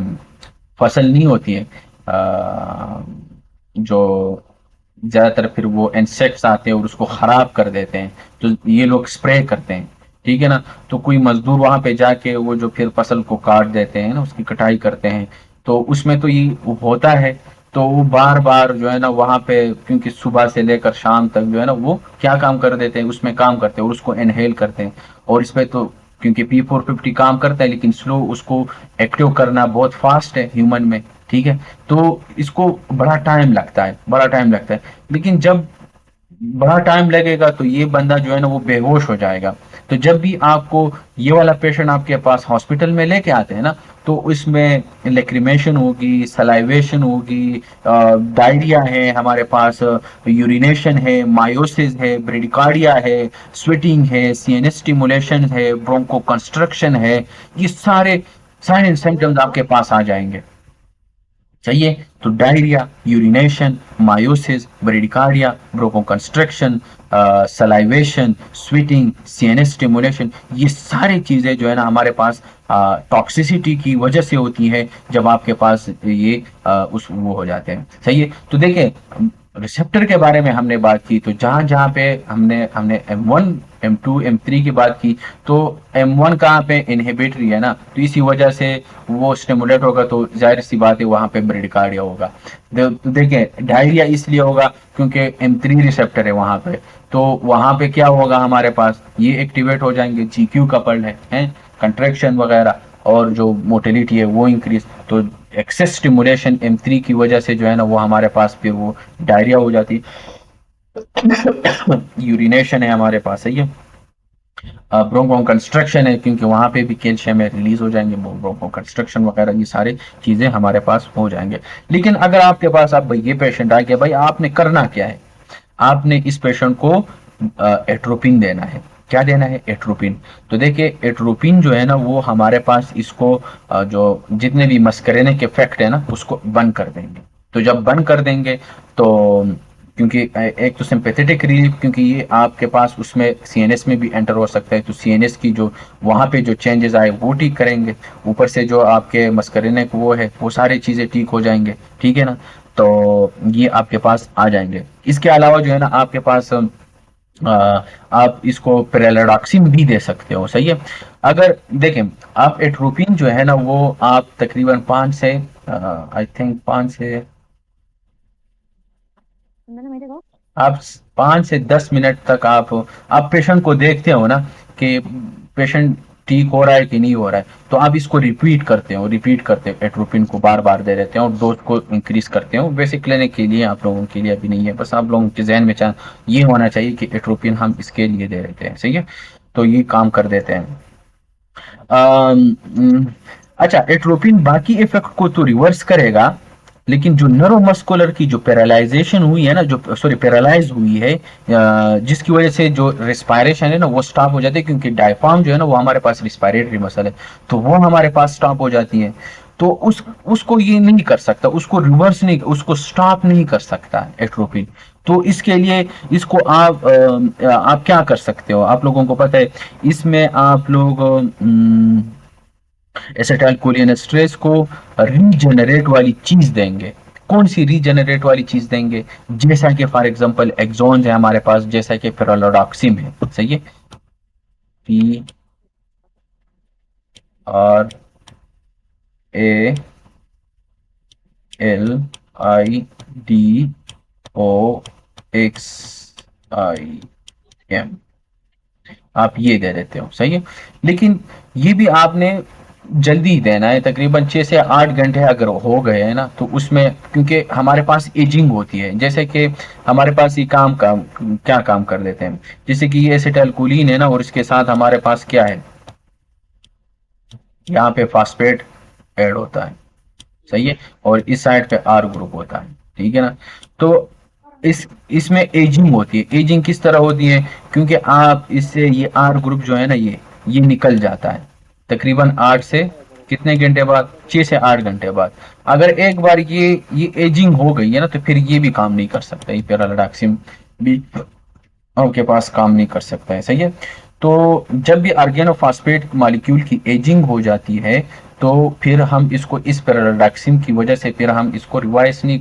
फसल नहीं होती है, जो ज्यादातर फिर वो इंसेक्ट्स आते हैं और उसको खराब कर देते हैं, तो ये लोग स्प्रे करते हैं, ठीक है ना। तो कोई मजदूर वहां पे जाके वो जो फिर फसल को काट देते हैं ना, उसकी कटाई करते हैं, तो उसमें तो ये होता है। तो वो बार बार जो है ना वहां पे, क्योंकि सुबह से लेकर शाम तक जो है ना वो क्या काम कर देते हैं, उसमें काम करते हैं और उसको इनहेल करते हैं। और इसमें तो क्योंकि P450 काम करता है लेकिन स्लो, उसको एक्टिव करना बहुत फास्ट है ह्यूमन में, ठीक है। तो इसको बड़ा टाइम लगता है, बड़ा टाइम लगता है। लेकिन जब बड़ा टाइम लगेगा तो ये बंदा जो है ना वो बेहोश हो जाएगा। तो जब भी आपको ये वाला पेशेंट आपके पास हॉस्पिटल में लेके आते हैं ना, तो इसमें लेक्रिमेशन होगी, सलाइवेशन होगी, डायरिया है हमारे पास, यूरिनेशन है, मायोसिस है, ब्रेडिकार्डिया है, स्वेटिंग है, सीएनएस स्टिमुलेशन है, ब्रोंको कंस्ट्रक्शन है, ये सारे साइन एंड सिम्टम्स आपके पास आ जाएंगे, चाहिए। तो diarrhoea, urination, miosis, bradycardia, bronchoconstriction, salivation, sweating, CNS stimulation, ये सारी चीजें जो है ना हमारे पास टॉक्सिसिटी की वजह से होती है, जब आपके पास ये उस वो हो जाते हैं, सही है। तो देखिए रिसेप्टर के बारे में हमने बात की, तो जहां जहां पे हमने हमने M1 M2 M3 की बात की, तो M1 कहाँ पे इनहिबिटरी है ना, तो इसी वजह से वो स्टिमुलेट होगा, तो जाहिर सी बात है वहां पे ब्रेडिकार्डिया होगा। तो देखिए डायरिया इसलिए होगा क्योंकि M3 रिसेप्टर है वहां पे, तो वहां पे क्या होगा हमारे पास, ये एक्टिवेट हो जाएंगे, GQ कपल्ड है कंट्रैक्शन वगैरह, और जो मोटिलिटी है वो इंक्रीज। तो एक्सेस स्टिमुलेशन M3 की वजह से जो है ना वो हमारे पास फिर वो डायरिया हो जाती है। यूरिनेशन है हमारे पास, सही है। ब्रोंको कंस्ट्रक्शन है क्योंकि वहां पे भी कैल्शियम रिलीज हो जाएंगे, ब्रोंको कंस्ट्रक्शन वगैरह ये सारी चीजें हमारे पास हो जाएंगे। लेकिन अगर आपके पास अब ये पेशेंट आ गया, भाई आपने करना क्या है, आपने इस पेशेंट को एट्रोपिन देना है। क्या देना है? एट्रोपिन। तो देखिए एट्रोपिन जो है ना वो हमारे पास इसको जो जितने भी मस्करेनिक इफेक्ट है ना उसको बंद कर देंगे। तो जब बंद कर देंगे तो क्योंकि एक तो सिंपैथेटिक रिलीफ, क्योंकि ये आपके पास उसमें सीएनएस में भी एंटर हो सकता है, तो सीएनएस की जो वहां पे जो चेंजेस आए वो ठीक करेंगे, ऊपर से जो आपके मस्करेनिक वो है वो सारी चीजें ठीक हो जाएंगे, ठीक है ना। तो ये आपके पास आ जाएंगे। इसके अलावा जो है ना आपके पास आप इसको पेरेलाडॉक्सिन भी दे सकते हो, सही है। अगर देखें आप एट्रोपिन जो है ना वो आप तकरीबन 5 से आई थिंक 5 से आप 5 से 10 मिनट तक आप पेशेंट को देखते हो ना कि पेशेंट ठीक हो रहा है कि नहीं हो रहा है, तो आप इसको रिपीट करते हो एट्रोपिन को बार बार दे देते हैं और डोज को इंक्रीज करते हो। बेसिक क्लिनिक के लिए आप लोगों के लिए अभी नहीं है, बस आप लोगों के जहन में ये होना चाहिए कि एट्रोपिन हम इसके लिए दे देते हैं, सही है। तो ये काम कर देते हैं। अच्छा एट्रोपिन बाकी इफेक्ट को तो रिवर्स करेगा, लेकिन जो न्यूरोमस्कुलर की जो पैरालाइजेशन हुई है ना, जो सॉरी पैरालाइज हुई है, जिसकी वजह से जो रिस्पायरेशन है ना वो स्टॉप हो जाती है, क्योंकि डायफ्राम जो है ना वो हमारे पास रिस्पायरेटरी मसल है, तो वो हमारे पास स्टॉप हो जाती है। तो उसको ये नहीं कर सकता, उसको रिवर्स नहीं, उसको स्टॉप नहीं कर सकता एट्रोपिन। तो इसके लिए इसको आप क्या कर सकते हो, आप लोगों को पता है, इसमें आप लोग एसिटाइलकोलिनेस्टरेज को रीजनरेट वाली चीज देंगे। कौन सी रीजनरेट वाली चीज देंगे? जैसा कि फॉर एग्जांपल एक्सोन्स है हमारे पास, जैसा कि फेरोलोडॉक्सिम है, सही है। P R A L I D O X I M, आप ये दे देते हो, सही है। लेकिन ये भी आपने जल्दी देना है, तकरीबन 6 से 8 घंटे अगर हो गए हैं ना, तो उसमें क्योंकि हमारे पास एजिंग होती है, जैसे कि हमारे पास ये क्या काम कर देते हैं, जैसे कि ये एसिटाइलकोलिन है ना, और इसके साथ हमारे पास क्या है, यहाँ पे फास्फेट ऐड होता है, सही है, और इस साइड पे आर ग्रुप होता है, ठीक है ना। तो इसमें एजिंग होती है। एजिंग किस तरह होती है? क्योंकि आप इससे ये आर ग्रुप जो है ना ये निकल जाता है तकरीबन 8 से कितने घंटे बाद? 6 से 8 घंटे बाद। अगर एक बार ये एजिंग हो गई है ना, तो फिर ये भी काम नहीं कर सकता, ये पेरालाडाक्सिम भी आपके पास काम नहीं कर सकता है। सही है। तो जब भी ऑर्गेनोफॉस्फेट मॉलिक्यूल की एजिंग हो जाती है, तो फिर हम इसको इस पेराडाक्सिम की वजह से फिर हम इसको रिवर्स नहीं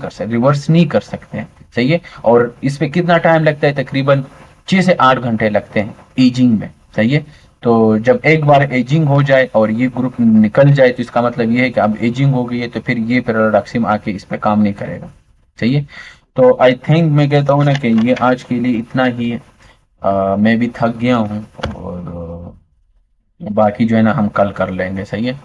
कर सकते हैं। सही है। और इस पे कितना टाइम लगता है? तकरीबन 6 से 8 घंटे लगते हैं एजिंग में। सही है। तो जब एक बार एजिंग हो जाए और ये ग्रुप निकल जाए, तो इसका मतलब ये है कि अब एजिंग हो गई है, तो फिर ये पेराडाक्सिम आके इस पे काम नहीं करेगा। सही है। तो आई थिंक मैं कहता हूँ ना कि ये आज के लिए इतना ही है। मैं भी थक गया हूँ, और बाकी जो है ना हम कल कर लेंगे। सही है।